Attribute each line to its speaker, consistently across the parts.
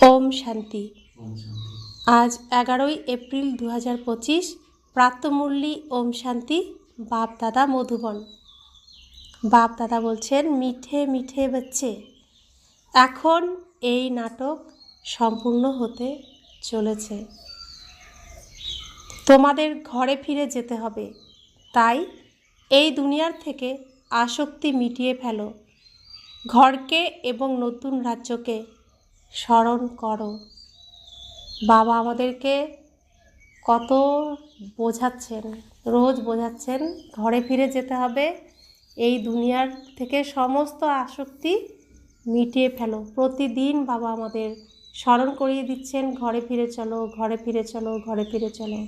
Speaker 1: ওম শান্তি। আজ 11ই এপ্রিল 2025। প্রাতঃমুরলি ওম শান্তি। বাপ দাদা মধুবন। বাপ দাদা বলছেন, মিঠে মিঠে বাচ্চে, এখন এই নাটক সম্পূর্ণ হতে চলেছে। তোমাদের ঘরে ফিরে যেতে হবে। তাই এই দুনিয়ার থেকে আসক্তি মিটিয়ে ফেলো। ঘরকে এবং নতুন রাজ্যকে স্মরণ করো। বাবা আমাদেরকে কত বোঝাচ্ছেন, রোজ বোঝাচ্ছেন, ঘরে ফিরে যেতে হবে। এই দুনিয়ার থেকে সমস্ত আসক্তি মিটিয়ে ফেলো। প্রতিদিন বাবা আমাদের স্মরণ করিয়ে দিচ্ছেন, ঘরে ফিরে চলো, ঘরে ফিরে চলো, ঘরে ফিরে চলো।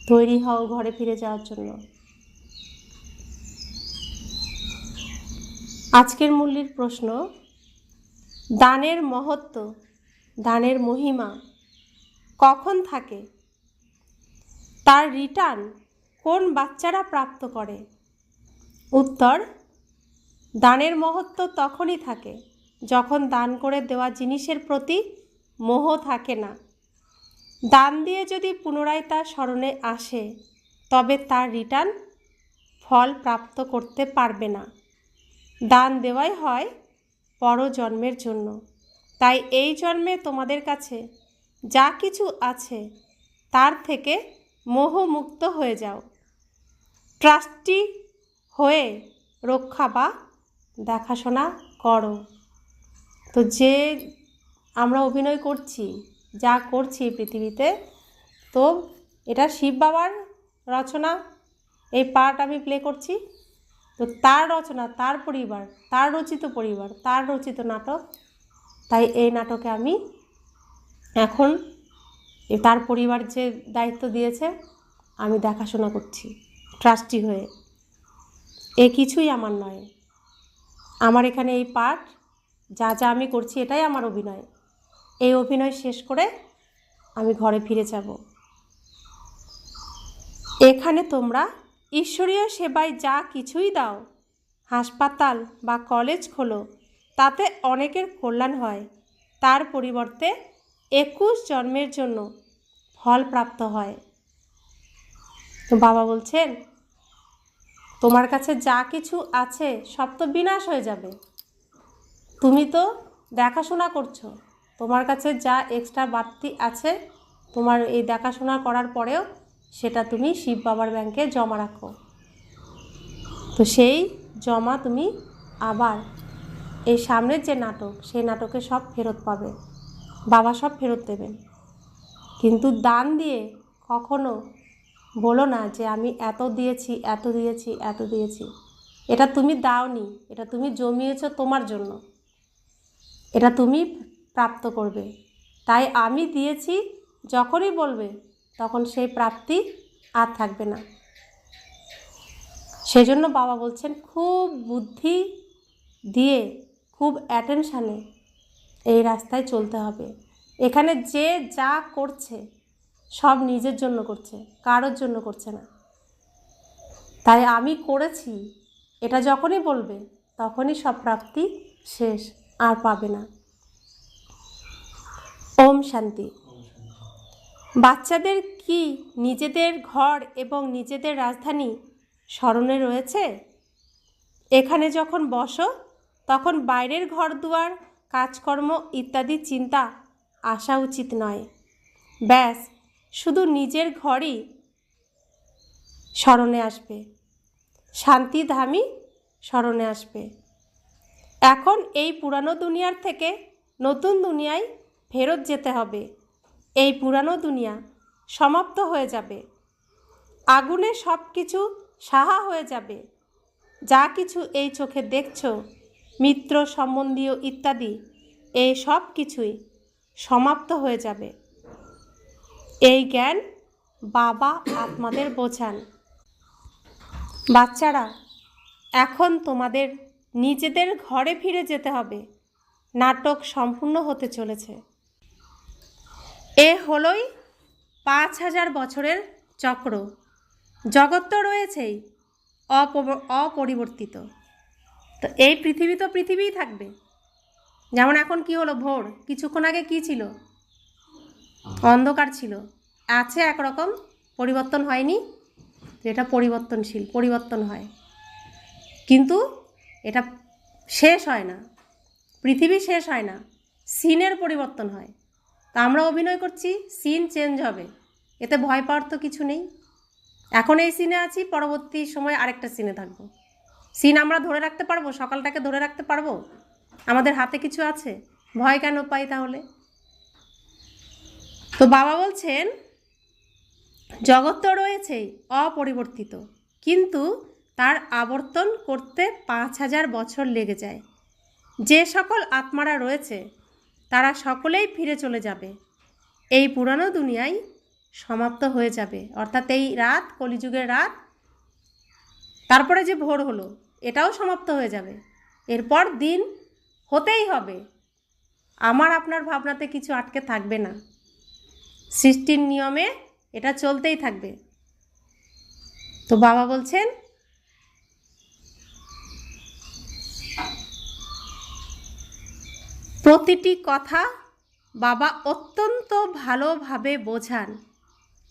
Speaker 1: তৈরি হও ঘরে ফিরে যাওয়ার জন্য। আজকের মুরলির প্রশ্ন, দানের মহত্ব, দানের মহিমা কখন থাকে? তার রিটার্ন কোন বাচ্চারা প্রাপ্ত করে? উত্তর, দানের মহত্ব তখনই থাকে যখন দান করে দেওয়া জিনিসের প্রতি মোহ থাকে না। দান দিয়ে যদি পুনরায় তার স্মরণে আসে, তবে তার রিটার্ন ফল প্রাপ্ত করতে পারবে না। দান দেওয়াই হয় পরজন্মের জন্য। তাই এই জন্মে তোমাদের কাছে যা কিছু আছে তার থেকে মোহমুক্ত হয়ে যাও। ট্রাস্টি হয়ে রক্ষা বা দেখাশোনা করো। তো যে আমরা অভিনয় করছি, যা করছি পৃথিবীতে, তো এটা শিব বাবার রচনা। এই পার্ট আমি প্লে করছি, তো তার রচনা, তার পরিবার, তার রচিত পরিবার, তার রচিত নাটক। তাই এই নাটকে আমি এখন তার পরিবার যে দায়িত্ব দিয়েছে, আমি দেখাশোনা করছি ট্রাস্টি হয়ে। এ কিছুই আমার নয়। আমার এখানে এই পার্ট, যা যা আমি করছি, এটাই আমার অভিনয়। এই অভিনয় শেষ করে আমি ঘরে ফিরে যাব। এখানে তোমরা ঈশ্বরীয় সেবায় যা কিছুই দাও, হাসপাতাল বা কলেজ খোলো, তাতে অনেকের কল্যাণ হয়। তার পরিবর্তে 21 জন্মের জন্য ফল প্রাপ্ত হয়। তো বাবা বলছেন, তোমার কাছে যা কিছু আছে সব তো বিনাশ হয়ে যাবে। তুমি তো দেখাশোনা করছো, তোমার কাছে যা এক্সট্রা বাড়তি আছে, তোমার এই দেখাশোনা করার পরেও সেটা তুমি শিব বাবার ব্যাংকে জমা রাখো। তো সেই জমা তুমি আবার এই সামনের যে নাটক, সেই নাটকে সব ফেরত পাবে। বাবা সব ফেরত দেবেন। কিন্তু দান দিয়ে কখনো বলো না যে আমি এত দিয়েছি, এত দিয়েছি, এত দিয়েছি। এটা তুমি দাওনি, এটা তুমি জমিয়েছ তোমার জন্য, এটা তুমি প্রাপ্ত করবে। তাই আমি দিয়েছি যখনই বলবে, তখন সেই প্রাপ্তি আর থাকবে না। সেজন্য বাবা বলছেন, খুব বুদ্ধি দিয়ে, খুব অ্যাটেনশানে এই রাস্তায় চলতে হবে। এখানে যে যা করছে সব নিজের জন্য করছে, কারোর জন্য করছে না। তাই আমি করেছি এটা যখনই বলবে, তখনই সব প্রাপ্তি শেষ, আর পাবে না। ওম শান্তি। বাচ্চাদের কি নিজেদের ঘর এবং নিজেদের রাজধানী স্মরণে রয়েছে? এখানে যখন বসো, তখন বাইরের ঘর দুয়ার, কাজকর্ম ইত্যাদি চিন্তা আসা উচিত নয়। ব্যাস শুধু নিজের ঘরই স্মরণে আসবে, শান্তিধামই স্মরণে আসবে। এখন এই পুরানো দুনিয়ার থেকে নতুন দুনিয়ায় ফেরত যেতে হবে। এই পুরানো দুনিয়া সমাপ্ত হয়ে যাবে, আগুনে সব কিছু সাহা হয়ে যাবে। যা কিছু এই চোখে দেখছো, মিত্র সম্বন্ধীয় ইত্যাদি, এই সব কিছুই সমাপ্ত হয়ে যাবে। এই জ্ঞান বাবা আপনাদের বোঝান। বাচ্চারা, এখন তোমাদের নিজেদের ঘরে ফিরে যেতে হবে। নাটক সম্পূর্ণ হতে চলেছে। এ হলোই 5000 বছরের চক্র। জগৎ তো রয়েছেই অপরিবর্তিত। তো এই পৃথিবী তো পৃথিবীই থাকবে। যেমন এখন কি হলো, ভোর, কিছুক্ষণ আগে কি ছিল, অন্ধকার ছিল, আছে একরকম, পরিবর্তন হয়নি। এটা পরিবর্তনশীল, পরিবর্তন হয়, কিন্তু এটা শেষ হয় না, পৃথিবী শেষ হয় না, সিনের পরিবর্তন হয়। তা আমরা অভিনয় করছি, সিন চেঞ্জ হবে, এতে ভয় পাওয়ার তো কিছু নেই। এখন এই সিনে আছি, পরবর্তী সময় আরেকটা সিনে থাকবো। সিন আমরা ধরে রাখতে পারবো, সকালটাকে ধরে রাখতে পারবো? আমাদের হাতে কিছু আছে? ভয় কেন পাই তাহলে? তো বাবা বলছেন জগৎ তো রয়েছেই অপরিবর্তিত, কিন্তু তার আবর্তন করতে 5000 বছর লেগে যায়। যে সকল আত্মারা রয়েছে তারা সকলেই ফিরে চলে যাবে, এই পুরানো দুনিয়ায় সমাপ্ত হয়ে যাবে। অর্থাৎ এই রাত, কলিযুগের রাত, তারপরে যে ভোর হলো, এটাও সমাপ্ত হয়ে যাবে, এরপর দিন হতেই হবে। আমার আপনার ভাবনাতে কিছু আটকে থাকবে না, সৃষ্টির নিয়মে এটা চলতেই থাকবে। তো বাবা বলছেন প্রতিটি কথা বাবা অত্যন্ত ভালোভাবে বোঝান।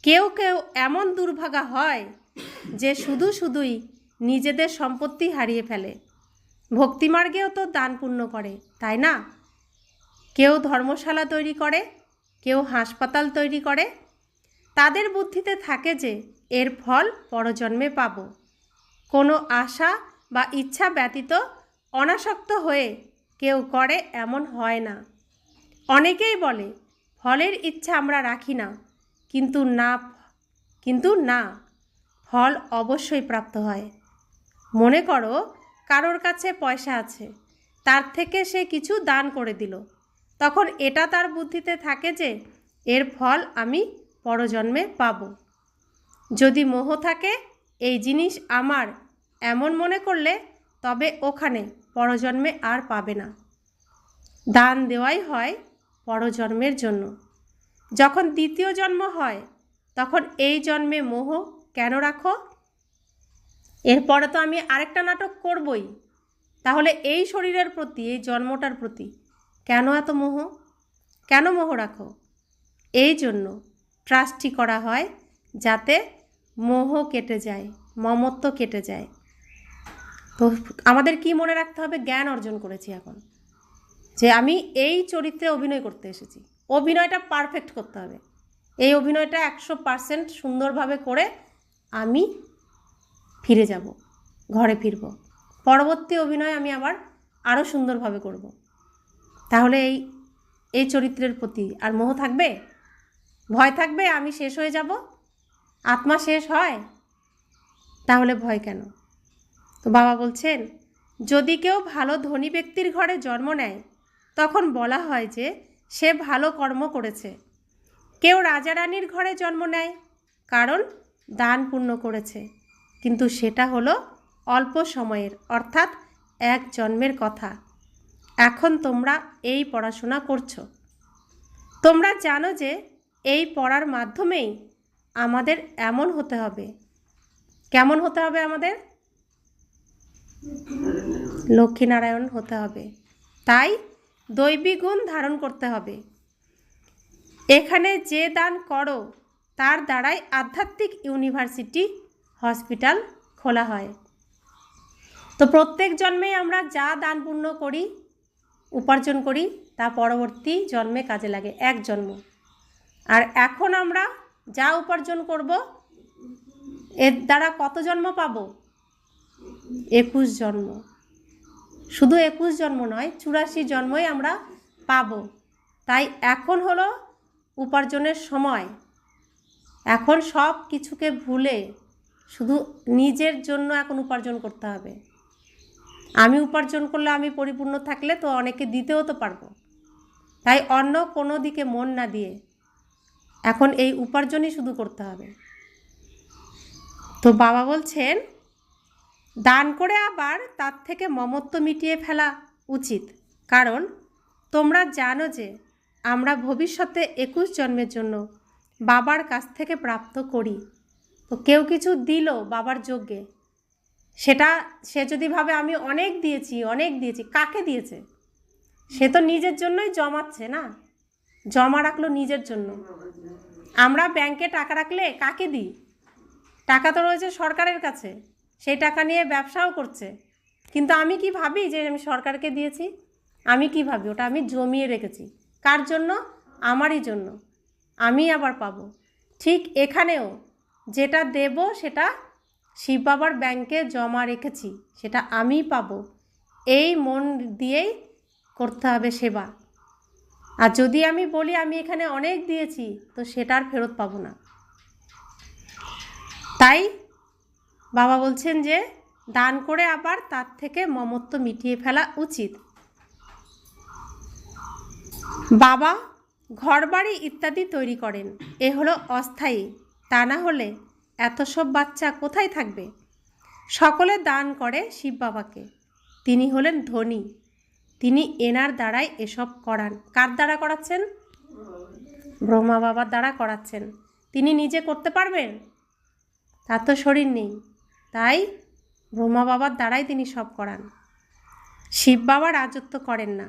Speaker 1: কেউ কেউ এমন দুর্ভাগা হয় যে শুধুই নিজেদের সম্পত্তি হারিয়ে ফেলে। ভক্তিমার্গেও তো দান পুণ্য করে, তাই না? কেউ ধর্মশালা তৈরি করে, কেউ হাসপাতাল তৈরি করে। তাদের বুদ্ধিতে থাকে যে এর ফল পরজন্মে পাব। কোনো আশা বা ইচ্ছা ব্যতীত অনাসক্ত হয়ে কেউ করে এমন হয় না। অনেকেই বলে ফলের ইচ্ছা আমরা রাখি না, কিন্তু না, ফল অবশ্যই প্রাপ্ত হয়। মনে করো কারোর কাছে পয়সা আছে, তার থেকে সে কিছু দান করে দিল, তখন এটা তার বুদ্ধিতে থাকে যে এর ফল আমি পরজন্মে পাব। যদি মোহ থাকে এই জিনিস আমার, এমন মনে করলে তবে ওখানে পরজন্মে আর পাবে না। দান দেওয়াই হয় পরজন্মের জন্য। যখন দ্বিতীয় জন্ম হয় তখন এই জন্মে মোহ কেন রাখো? এরপরে তো আমি আরেকটা নাটক করবই, তাহলে এই শরীরের প্রতি, এই জন্মটার প্রতি কেন এত মোহ? কেন মোহ রাখো? এই জন্য ট্রাস্টি করা হয়, যাতে মোহ কেটে যায়, মমত্ব কেটে যায়। তো আমাদের কি মনে রাখতে হবে? জ্ঞান অর্জন করেছি এখন, যে আমি এই চরিত্রে অভিনয় করতে এসেছি, অভিনয়টা পারফেক্ট করতে হবে। এই অভিনয়টা 100% সুন্দরভাবে করে আমি ফিরে যাব, ঘরে ফিরব। পরবর্তী অভিনয় আমি আবার আরও সুন্দরভাবে করব। তাহলে এই চরিত্রের প্রতি আর মোহ থাকবে? ভয় থাকবে আমি শেষ হয়ে যাব? আত্মা শেষ হয়, তাহলে ভয় কেন? তো বাবা বলছেন যদি কেউ ভালো ধনী ব্যক্তির ঘরে জন্ম নেয় তখন বলা হয় যে সে ভালো কর্ম করেছে। কেউ রাজা রানীর ঘরে জন্ম নেয় কারণ দান পুণ্য করেছে, কিন্তু সেটা হলো অল্প সময়ের, অর্থাৎ এক জন্মের কথা। এখন তোমরা এই পড়াশোনা করছো, তোমরা জানো যে এই পড়ার মাধ্যমেই আমাদের এমন হতে হবে। কেমন হতে হবে? আমাদের লক্ষ্মীনারায়ণ হতে হবে। তাই দৈবী গুণ ধারণ করতে হবে। এখানে যে দান করো তার দ্বারাই আধ্যাত্মিক ইউনিভার্সিটি, হসপিটাল খোলা হয়। তো প্রত্যেক জন্মে আমরা যা দান পুণ্য করি, উপার্জন করি, তা পরবর্তী জন্মে কাজে লাগে, এক জন্ম। আর এখন আমরা যা উপার্জন করব এর দ্বারা কত জন্ম পাব? 21 জন্ম। শুধু 21 জন্ম নয়, 84 জন্মই আমরা পাব। তাই এখন হলো উপার্জনের সময়। এখন সব কিছুকে ভুলে শুধু নিজের জন্য এখন উপার্জন করতে হবে। আমি উপার্জন করলে, আমি পরিপূর্ণ থাকলে তো অনেকে দিতেও তো পারবো। তাই অন্য কোনো দিকে মন না দিয়ে এখন এই উপার্জনই শুধু করতে হবে। তো বাবা বলছেন দান করে আবার তার থেকে মমত্ব মিটিয়ে ফেলা উচিত, কারণ তোমরা জানো যে আমরা ভবিষ্যতে 21 জন্মের জন্য বাবার কাছ থেকে প্রাপ্ত করি। তো কেউ কিছু দিল বাবার যজ্ঞে, সেটা সে যদি ভাবে আমি অনেক দিয়েছি, কাকে দিয়েছে? সে তো নিজের জন্যই জমাচ্ছে না, জমা রাখলো নিজের জন্য। আমরা ব্যাংকে টাকা রাখলে কাকে দিই? টাকা তো রয়েছে সরকারের কাছে, সেই টাকা নিয়ে ব্যবসাও করছে। কিন্তু আমি কি ভাবি যে আমি সরকারকে দিয়েছি? আমি কি ভাবি? ওটা আমি জমিয়ে রেখেছি। কার জন্য? আমারই জন্য। আমি আবার পাবো। ঠিক এখানেও যেটা দেব সেটা শিব বাবার ব্যাংকে জমা রেখেছি, সেটা আমি পাবো। এই মন দিয়েই করতে হবে সেবা। আর যদি আমি বলি আমি এখানে অনেক দিয়েছি, তো সেটা আর ফেরত পাবো না। তাই বাবা বলছেন যে দান করে আবার তার থেকে মমত্ব মিটিয়ে ফেলা উচিত। বাবা ঘরবাড়ি ইত্যাদি তৈরি করেন, এ হলো অস্থায়ী। তা না হলে এত সব বাচ্চা কোথায় থাকবে? সকলে দান করে শিব বাবাকে। তিনি হলেন ধনী, তিনি এনার দ্বারাই এসব করান। কার দ্বারা করাচ্ছেন? ব্রহ্মা বাবার দ্বারা করাচ্ছেন। তিনি নিজে করতে পারবেন? তার তো শরীর নেই, তাই ব্রহ্মা বাবার দ্বারাই তিনি সব করান। শিব বাবা রাজত্ব করেন না,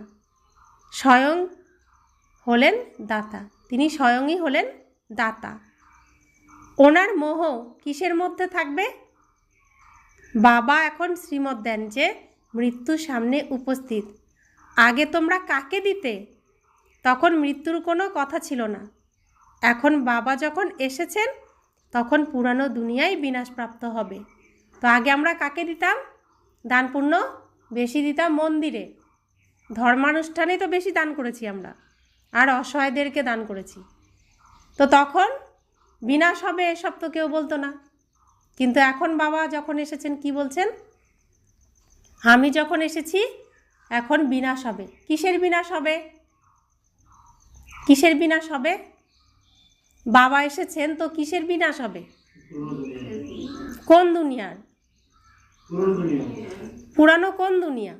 Speaker 1: স্বয়ং হলেন দাতা। তিনি স্বয়ংই হলেন দাতা। ওনার মোহ কিসের মধ্যে থাকবে? বাবা এখন শ্রীমত দেন যে মৃত্যু সামনে উপস্থিত। আগে তোমরা কাকে দিতে? তখন মৃত্যুর কোনো কথা ছিল না। এখন বাবা যখন এসেছেন তখন পুরানো দুনিয়ায় বিনাশপ্রাপ্ত হবে। তো আগে আমরা কাকে দিতাম? দান পুণ্য বেশি দিতাম মন্দিরে, ধর্মানুষ্ঠানে তো বেশি দান করেছি আমরা, আর অসহায়দেরকে দান করেছি। তো তখন বিনাশ হবে এসব তো কেউ বলতো না। কিন্তু এখন বাবা যখন এসেছেন কি বলছেন? আমি যখন এসেছি এখন বিনাশ হবে। কিসের বিনাশ হবে? কিসের বিনাশ হবে? বাবা এসেছেন তো কিসের বিনাশ হবে? কোন দুনিয়ার? পুরানো কোন দুনিয়া?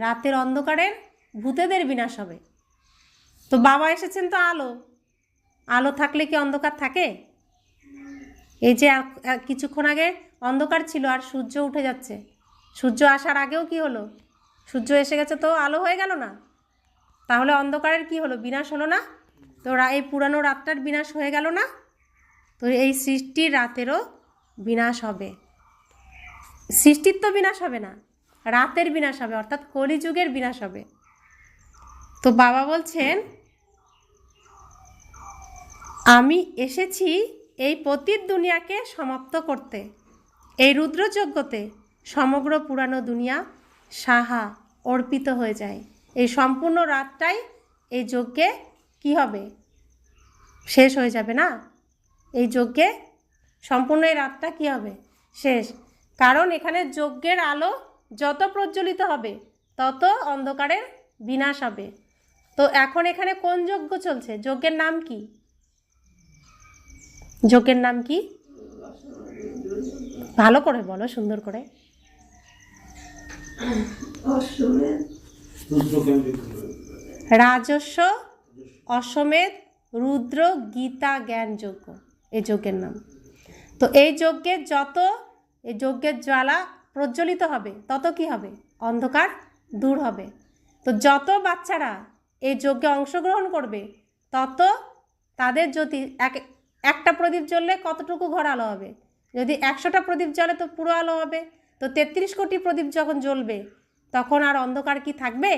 Speaker 1: রাতের অন্ধকারের ভূতেদের বিনাশ হবে। তো বাবা এসেছেন তো আলো, আলো থাকলে কি অন্ধকার থাকে? এই যে কিছুক্ষণ আগে অন্ধকার ছিল আর সূর্য উঠে যাচ্ছে, সূর্য আসার আগেও কি হলো? সূর্য এসে গেছে তো আলো হয়ে গেল না? তাহলে অন্ধকারের কি হলো? বিনাশ হলো না? তো এই পুরানো রাতটার বিনাশ হয়ে গেল না? তো এই সৃষ্টির রাতেরও বিনাশ হবে। সৃষ্টির তো বিনাশ হবে না, রাতের বিনাশ হবে, অর্থাৎ কলিযুগের বিনাশ হবে। তো বাবা বলছেন আমি এসেছি এই পতিত দুনিয়াকে সমাপ্ত করতে। এই রুদ্রযজ্ঞতে সমগ্র পুরানো দুনিয়া সাহা অর্পিত হয়ে যায়। এই সম্পূর্ণ রাতটাই এই যজ্ঞে কি হবে? শেষ হয়ে যাবে না? এই যজ্ঞে সম্পূর্ণ এই রাতটা কি হবে? শেষ। কারণ এখানে যজ্ঞের আলো যত প্রজ্বলিত হবে তত অন্ধকারের বিনাশ হবে। তো এখন এখানে কোন যজ্ঞ চলছে? যজ্ঞের নাম কি? যজ্ঞের নাম কি? ভালো করে বলো, সুন্দর করে। রাজস্ব অশ্বমেধ রুদ্র গীতা জ্ঞান যজ্ঞ, এই যজ্ঞের নাম। তো এই যজ্ঞের জ্বালা প্রজ্বলিত হবে তত কি হবে? অন্ধকার দূর হবে। তো যত বাচ্চারা এই যজ্ঞে অংশগ্রহণ করবে তত তাদের যদি একটা প্রদীপ জ্বললে কতটুকু ঘর আলো হবে? যদি 100টা প্রদীপ জ্বলে তো পুরো আলো হবে। তো 33 কোটি প্রদীপ যখন জ্বলবে তখন আর অন্ধকার কি থাকবে?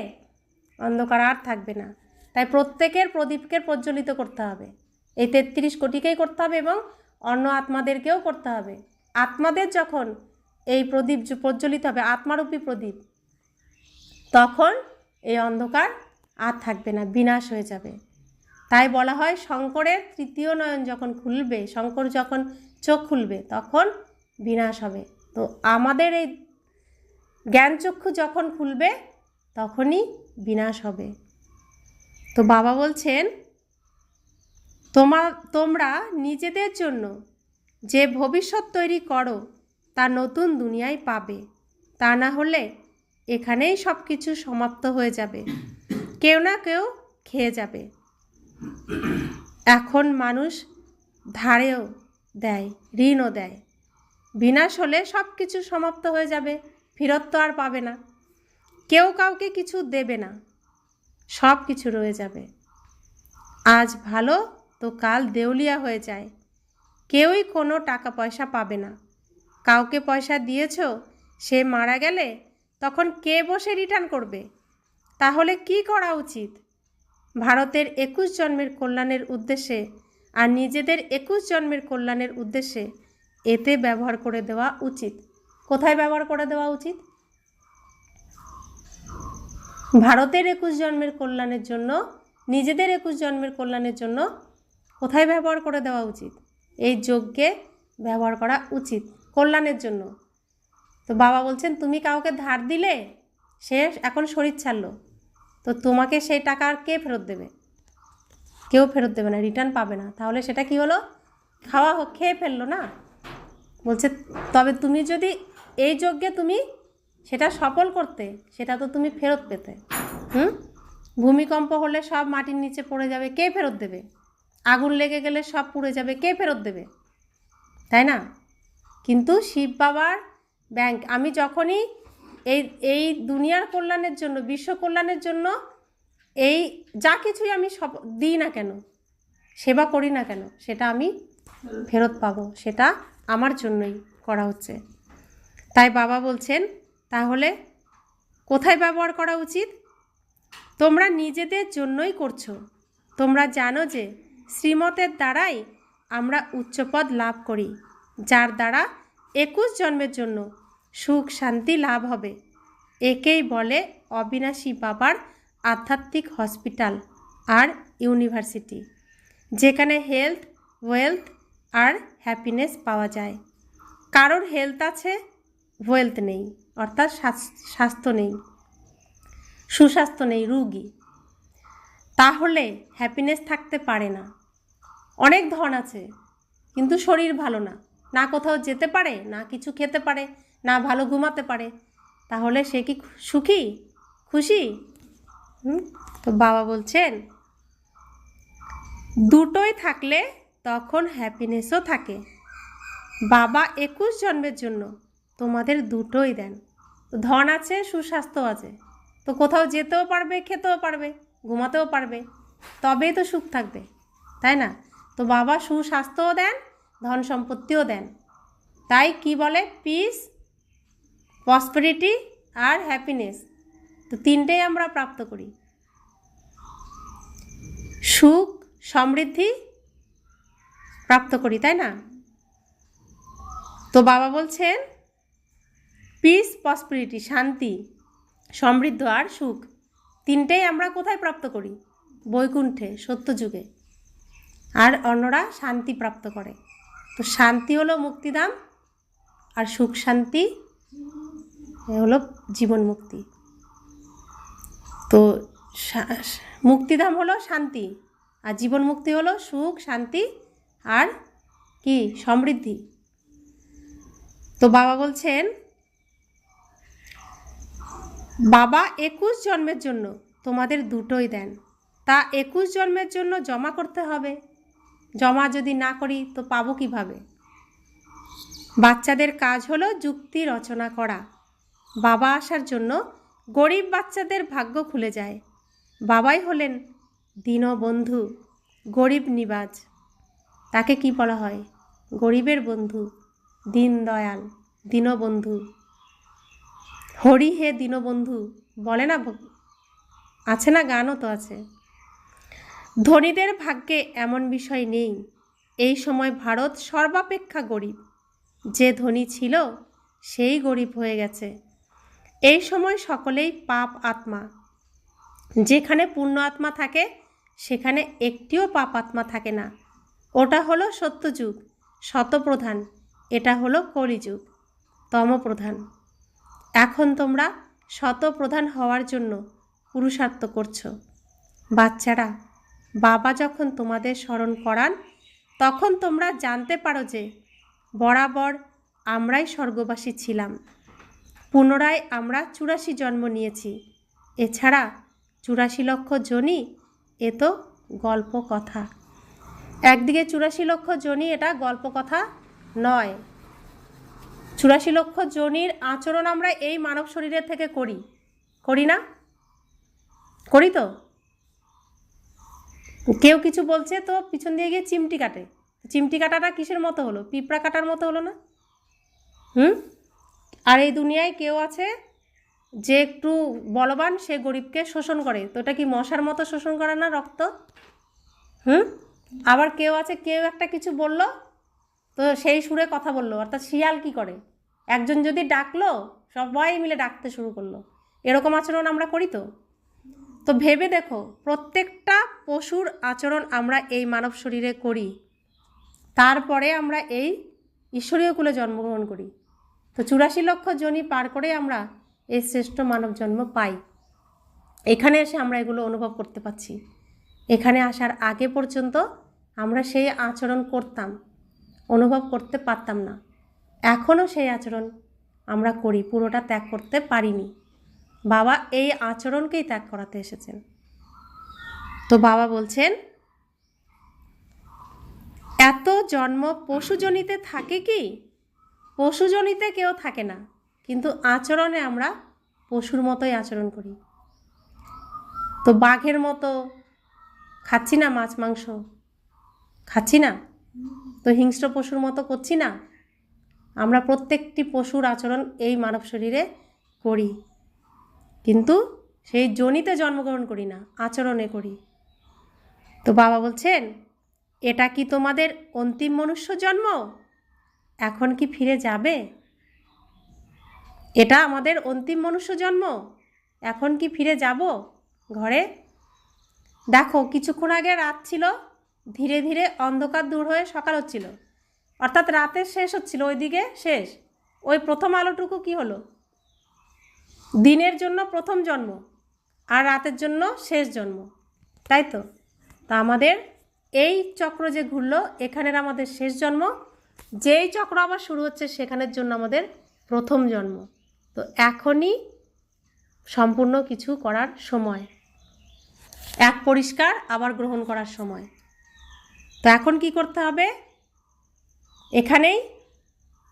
Speaker 1: অন্ধকার আর থাকবে না। তাই প্রত্যেকের প্রদীপকে প্রজ্বলিত করতে হবে। এই 33 কোটিকেই করতে হবে এবং অন্য আত্মাদেরকেও করতে হবে। আত্মাদের যখন এই প্রদীপ প্রজ্বলিত হবে, আত্মারূপী প্রদীপ, তখন এই অন্ধকার আর থাকবে না, বিনাশ হয়ে যাবে। তাই বলা হয় শঙ্করের তৃতীয় নয়ন যখন খুলবে, শঙ্কর যখন চোখ খুলবে তখন বিনাশ হবে। তো আমাদের এই জ্ঞানচক্ষু যখন খুলবে তখনই বিনাশ হবে। তো বাবা বলছেন তোমরা নিজেদের জন্য যে ভবিষ্যৎ তৈরি করো তা নতুন দুনিয়ায় পাবে। তা না হলে এখানেই সব কিছু সমাপ্ত হয়ে যাবে, কেউ না কেউ খেয়ে যাবে। এখন মানুষ ধারেও দেয়, ঋণও দেয়। বিনাশ হলে সব কিছু সমাপ্ত হয়ে যাবে, ফেরত তো আর পাবে না। কেউ কাউকে কিছু দেবে না, সব কিছু রয়ে যাবে। আজ ভালো তো কাল দেউলিয়া হয়ে যায়, কেউই কোনো টাকা পয়সা পাবে না। কাউকে পয়সা দিয়েছ, সে মারা গেলে তখন কে বসে রিটার্ন করবে? তাহলে কি করা উচিত? ভারতের 21 জন্মের কল্যাণের উদ্দেশ্যে আর নিজেদের 21 জন্মের কল্যাণের উদ্দেশ্যে এতে ব্যবহার করে দেওয়া উচিত। কোথায় ব্যবহার করে দেওয়া উচিত? ভারতের 21 জন্মের কল্যাণের জন্য, নিজেদের 21 জন্মের কল্যাণের জন্য কোথায় ব্যবহার করে দেওয়া উচিত? এই যজ্ঞে ব্যবহার করা উচিত, কল্যাণের জন্য। তো বাবা বলছেন, তুমি কাউকে ধার দিলে, সে এখন শরীর ছাড়লো, তো তোমাকে সেই টাকা আর কে ফেরত দেবে? কেউ ফেরত দেবে না, রিটার্ন পাবে না। তাহলে সেটা কি হলো? খেয়ে ফেললো না। বলছে তবে তুমি যদি এই যজ্ঞে তুমি সেটা সফল করতে, সেটা তো তুমি ফেরত পেতে। ভূমিকম্প হলে সব মাটির নিচে পড়ে যাবে, কে ফেরত দেবে? আগুন লেগে গেলে সব পুড়ে যাবে, কে ফেরত দেবে? তাই না? কিন্তু শিব বাবার ব্যাংক, আমি যখনই এই দুনিয়ার কল্যাণের জন্য, বিশ্ব কল্যাণের জন্য এই যা কিছুই আমি সব দিই না কেন, সেবা করি না কেন, সেটা আমি ফেরত পাবো, সেটা আমার জন্যই করা হচ্ছে। তাই বাবা বলছেন, তাহলে কোথায় ব্যবহার করা উচিত? তোমরা নিজেদের জন্যই করছো। তোমরা জানো যে শ্রীমতের দ্বারাই আমরা উচ্চপদ লাভ করি, যার দ্বারা 21 জন্মের জন্য সুখ শান্তি লাভ হবে। একেই বলে অবিনাশী বাবার আধ্যাত্মিক হসপিটাল আর ইউনিভার্সিটি, যেখানে হেলথ, ওয়েলথ আর হ্যাপিনেস পাওয়া যায়। কারোর হেলথ আছে, ওয়েলথ নেই, অর্থাৎ স্বাস্থ্য নেই, সুস্বাস্থ্য নেই, রোগী, তাহলে হ্যাপিনেস থাকতে পারে না। অনেক ধন আছে কিন্তু শরীর ভালো না, না কোথাও যেতে পারে, না কিছু খেতে পারে, না ভালো ঘুমাতে পারে, তাহলে সে কি সুখী, খুশি? তো বাবা বলছেন, দুটোই থাকলে তখন হ্যাপিনেসও থাকে। বাবা 21 জন্মের জন্য তোমাদের দুটোই দেন। ধন আছে, সুস্বাস্থ্য আছে, তো কোথাও যেতেও পারবে, খেতেও পারবে, ঘুমাতেও পারবে, তবেই তো সুখ থাকবে, তাই না? তো বাবা সুস্বাস্থ্যও দেন, ধন সম্পত্তিও দেন। তাই কি বলে? পিস, প্রসপেরিটি আর হ্যাপিনেস, তো তিনটেই আমরা প্রাপ্ত করি। সুখ সমৃদ্ধি প্রাপ্ত করি, তাই না? তো বাবা বলছেন, পিস, প্রসপেরিটি, শান্তি, সমৃদ্ধ আর সুখ, তিনটেই আমরা কোথায় প্রাপ্ত করি? বৈকুণ্ঠে, সত্যযুগে। আর অন্যরা শান্তি প্রাপ্ত করে। তো শান্তি হলো মুক্তিধাম, আর সুখ শান্তি হলো জীবন মুক্তি। তো মুক্তিধাম হলো শান্তি, আর জীবন মুক্তি হলো সুখ শান্তি আর কি? সমৃদ্ধি। তো বাবা বলছেন, বাবা 21 জন্মের জন্য তোমাদের দুটোই দেন। তা 21 জন্মের জন্য জমা করতে হবে। জমা যদি না করি তো পাবো কিভাবে? বাচ্চাদের কাজ হলো যুক্তি রচনা করা। বাবা আসার জন্য গরিব বাচ্চাদের ভাগ্য খুলে যায়। বাবাই হলেন দীনবন্ধু, গরিব নিবাজ। তাকে কি বলা হয়? গরিবের বন্ধু, দীনদয়াল, দীনবন্ধু। হরি হে দীনবন্ধু বলে না, আছে না, গানও তো আছে। ধনীদের ভাগ্যে এমন বিষয় নেই। এই সময় ভারত সর্বাপেক্ষা গরিব। যে ধনী ছিল সেই গরিব হয়ে গেছে। এই সময় সকলেই পাপ আত্মা। যেখানে পুণ্য আত্মা থাকে সেখানে একটিও পাপ আত্মা থাকে না। ওটা হলো সত্যযুগ, শতপ্রধান। এটা হলো কলিযুগ, তমপ্রধান। এখন তোমরা শতপ্রধান হওয়ার জন্য পুরুষার্থ করছো। বাচ্চারা, বাবা যখন তোমাদের স্মরণ করান তখন তোমরা জানতে পারো যে বরাবর আমরাই স্বর্গবাসী ছিলাম। পুনরায় আমরা 84 জন্ম নিয়েছি। এছাড়া 84 লক্ষ যোনি, এ তো গল্প কথা। একদিকে 84 লক্ষ যোনি, এটা গল্প কথা নয়। 84 লক্ষ যোনির আচরণ আমরা এই মানব শরীরের থেকে করি। করি না? করি তো। কেউ কিছু বলছে তো পিছন দিয়ে গিয়ে চিমটি কাটে। চিমটি কাটাটা কিসের মতো হলো? পিঁপড়া কাটার মতো হলো না? আর এই দুনিয়ায় কেউ আছে যে একটু বলবান, সে গরিবকে শোষণ করে, তো এটা কি মশার মতো শোষণ করে না রক্ত? আবার কেউ আছে, কেউ একটা কিছু বলল তো সেই সুরে কথা বললো, অর্থাৎ শিয়াল কি করে, একজন যদি ডাকলো সবাই মিলে ডাকতে শুরু করলো, এরকম আচরণ আমরা করি তো। তো ভেবে দেখো, প্রত্যেকটা পশুর আচরণ আমরা এই মানব শরীরে করি, তারপরে আমরা এই ঈশ্বরীয় কুলে জন্মগ্রহণ করি। তো 84 লক্ষ যোনি পার করে আমরা এই শ্রেষ্ঠ মানব জন্ম পাই। এখানে এসে আমরা এগুলো অনুভব করতে পারছি। এখানে আসার আগে পর্যন্ত আমরা সেই আচরণ করতাম, অনুভব করতে পারতাম না। এখনও সেই আচরণ আমরা করি, পুরোটা ত্যাগ করতে পারিনি। বাবা এই আচরণকেই ত্যাগ করাতে এসেছেন। তো বাবা বলছেন, এত জন্ম পশুজনিতে থাকে কি? পশুজনিতে কেউ থাকে না, কিন্তু আচরণে আমরা পশুর মতোই আচরণ করি। তো বাঘের মতো খাচ্ছি না মাছ মাংস, খাচ্ছি না তো হিংস্র পশুর মতো করছি না? আমরা প্রত্যেকটি পশুর আচরণ এই মানব শরীরে করি, কিন্তু সেই যোনিতে জন্মগ্রহণ করি না, আচরণে করি। তো বাবা বলছেন, এটা কি তোমাদের অন্তিম মনুষ্য জন্ম? এখন কি ফিরে যাবে? এটা আমাদের অন্তিম মনুষ্য জন্ম, এখন কি ফিরে যাব ঘরে? দেখো, কিছুক্ষণ আগে রাত ছিল, ধীরে ধীরে অন্ধকার দূর হয়ে সকাল হচ্ছিল, অর্থাৎ রাতের শেষ হচ্ছিল, ওইদিকে শেষ। ওই প্রথম আলোটুকু কি হলো? দিনের জন্য প্রথম জন্ম, আর রাতের জন্য শেষ জন্ম, তাই তো? তা আমাদের এই চক্র যে ঘুরলো, এখানের আমাদের শেষ জন্ম, যেই চক্র আবার শুরু হচ্ছে সেখানের জন্য আমাদের প্রথম জন্ম। তো এখনই সম্পূর্ণ কিছু করার সময়, এক পরিষ্কার আবার গ্রহণ করার সময়। তো এখন কি করতে হবে? এখানেই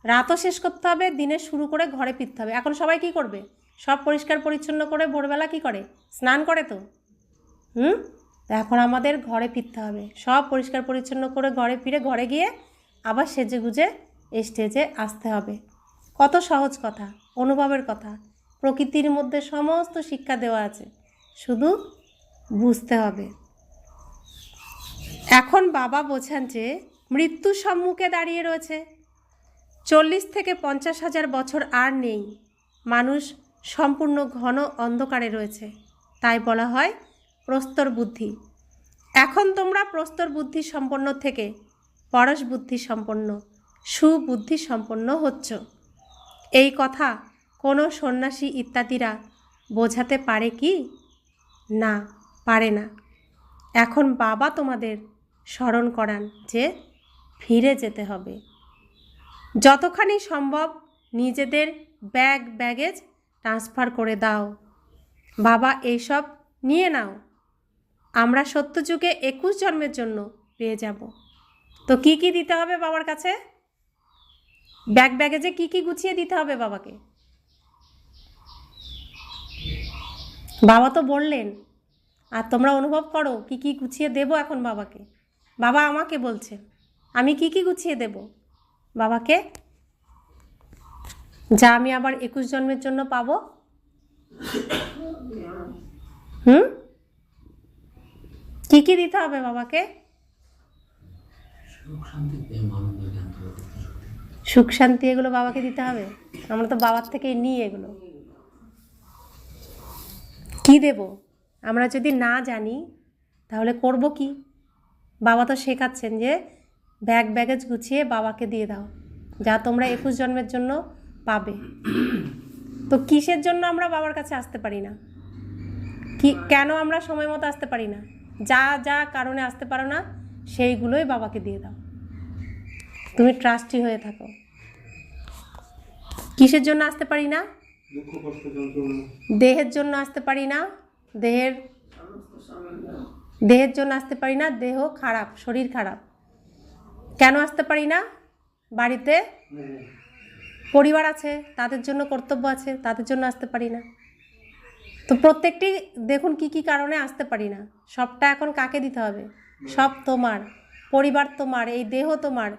Speaker 1: রাতও শেষ করতে হবে, দিনে শুরু করে ঘরে ফিরতে হবে। এখন সবাই কি করবে? সব পরিষ্কার পরিচ্ছন্ন করে ভোরবেলা কি করে? স্নান করে তো। তো এখন আমাদের ঘরে ফিরতে হবে, সব পরিষ্কার পরিচ্ছন্ন করে ঘরে ফিরে ঘরে গিয়ে আবার সেজে গুজে এই স্টেজে আসতে হবে। কত সহজ কথা, অনুভবের কথা। প্রকৃতির মধ্যে সমস্ত শিক্ষা দেওয়া আছে, শুধু বুঝতে হবে। এখন বাবা বোঝান যে মৃত্যু সম্মুখে দাঁড়িয়ে রয়েছে, 40 থেকে 50 হাজার বছর আর নেই, মানুষ সম্পূর্ণ ঘন অন্ধকারে রয়েছে, তাই বলা হয় প্রস্তর বুদ্ধি। এখন তোমরা প্রস্তর বুদ্ধি সম্পন্ন থেকে পরশ বুদ্ধি সম্পন্ন, সুবুদ্ধি সম্পন্ন হচ্ছ। এই কথা কোনো সন্ন্যাসী ইত্যাদিরা বোঝাতে পারে কি? না, পারে না। এখন বাবা তোমাদের স্মরণ করান যে ফিরে যেতে হবে। যতখানি সম্ভব নিজেদের ব্যাগেজ ট্রান্সফার করে দাও। বাবা এইসব নিয়ে নাও, আমরা সত্যযুগে 21 জন্মের জন্য পেয়ে যাব। তো কি কি দিতে হবে বাবার কাছে? ব্যাগেজে কি কি গুছিয়ে দিতে হবে বাবাকে? বাবা তো বললেন, আর তোমরা অনুভব করো কি কি গুছিয়ে দেব এখন বাবাকে। বাবা আমাকে বলছে আমি কি কি গুছিয়ে দেব বাবাকে, যা আমি আবার 21 জন্মের জন্য পাবো। কি কি দিতে হবে বাবাকে? সুখ শান্তি, এগুলো বাবাকে দিতে হবে। আমরা তো বাবার থেকেই নিই এগুলো। কি দেব আমরা যদি না জানি তাহলে করব কি? বাবা তো শেখাচ্ছেন যে ব্যাগেজ গুছিয়ে বাবাকে দিয়ে দাও, যা তোমরা 21 জন্মের জন্য পাবে। তো কিসের জন্য আমরা বাবার কাছে আসতে পারি না? কেন আমরা সময় মতো আসতে পারি না? যা যা কারণে আসতে পারো না সেইগুলোই বাবাকে দিয়ে দাও, তুমি ট্রাস্টি হয়ে থাকো। কিসের জন্য আসতে পারি না? দেহের জন্য আসতে পারি না, দেহের জন্য আসতে পারি না। দেহ খারাপ, শরীর খারাপ। কেন আসতে পারি না? বাড়িতে পরিবার আছে, তাদের জন্য কর্তব্য আছে, তাদের জন্য আসতে পারি না। তো প্রত্যেকটি দেখুন কি কি কারণে আসতে পারি না, সবটা এখন কাকে দিতে হবে? সব তোমার, পরিবার তোমার, এই দেহ তোমার,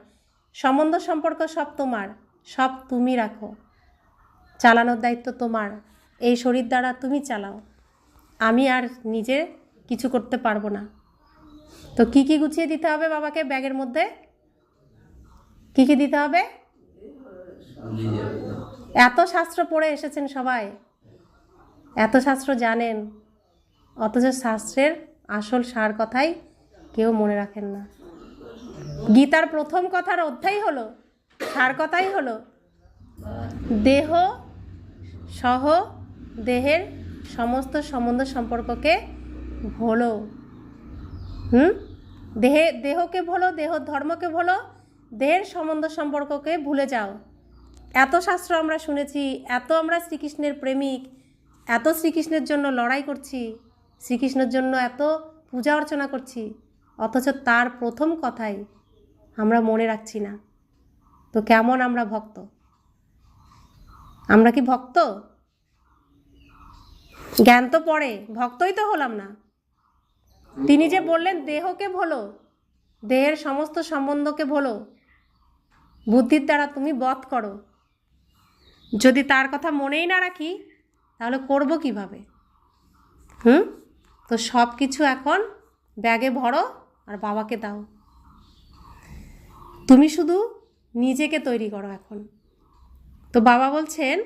Speaker 1: সম্বন্ধ সম্পর্ক সব তোমার, সব তুমি রাখো, চালানোর দায়িত্ব তোমার, এই শরীর দ্বারা তুমি চালাও, আমি আর নিজে কিছু করতে পারবো না। তো কি কি গুছিয়ে দিতে হবে বাবাকে ব্যাগের মধ্যে? কি কি দিতে হবে? এত শাস্ত্র পড়ে এসেছেন সবাই, এত শাস্ত্র জানেন, অথচ শাস্ত্রের আসল সার কথাই কেউ মনে রাখেন না। গীতার প্রথম কথার অধ্যায় হলো, সার কথাই হলো, দেহ সহ দেহের সমস্ত সম্বন্ধ সম্পর্ককে ভোলো। দেহকে ভোলো, দেহ ধর্মকে ভোলো, দেহের সম্বন্ধ সম্পর্ককে ভুলে যাও। এত শাস্ত্র আমরা শুনেছি, এত আমরা শ্রীকৃষ্ণের প্রেমিক, এত শ্রীকৃষ্ণের জন্য লড়াই করছি, শ্রীকৃষ্ণের জন্য এত পূজা অর্চনা করছি, অথচ তার প্রথম কথাই আমরা মনে রাখছি না। তো কেমন আমরা ভক্ত? আমরা কি ভক্ত? জ্ঞান তো পড়ে, ভক্তই তো হলাম না। তিনি যে বললেন দেহকে ভোলো, দেহের সমস্ত সম্বন্ধকে ভোলো, বুদ্ধির দ্বারা তুমি বধ করো, যদি তার কথা মনেই না রাখি তাহলে করব কিভাবে? তো সব কিছু এখন ব্যাগে ভরো আর বাবাকে দাও। তুমি শুধু নিজেকে তৈরি করো এখন। তো বাবা বলছেন,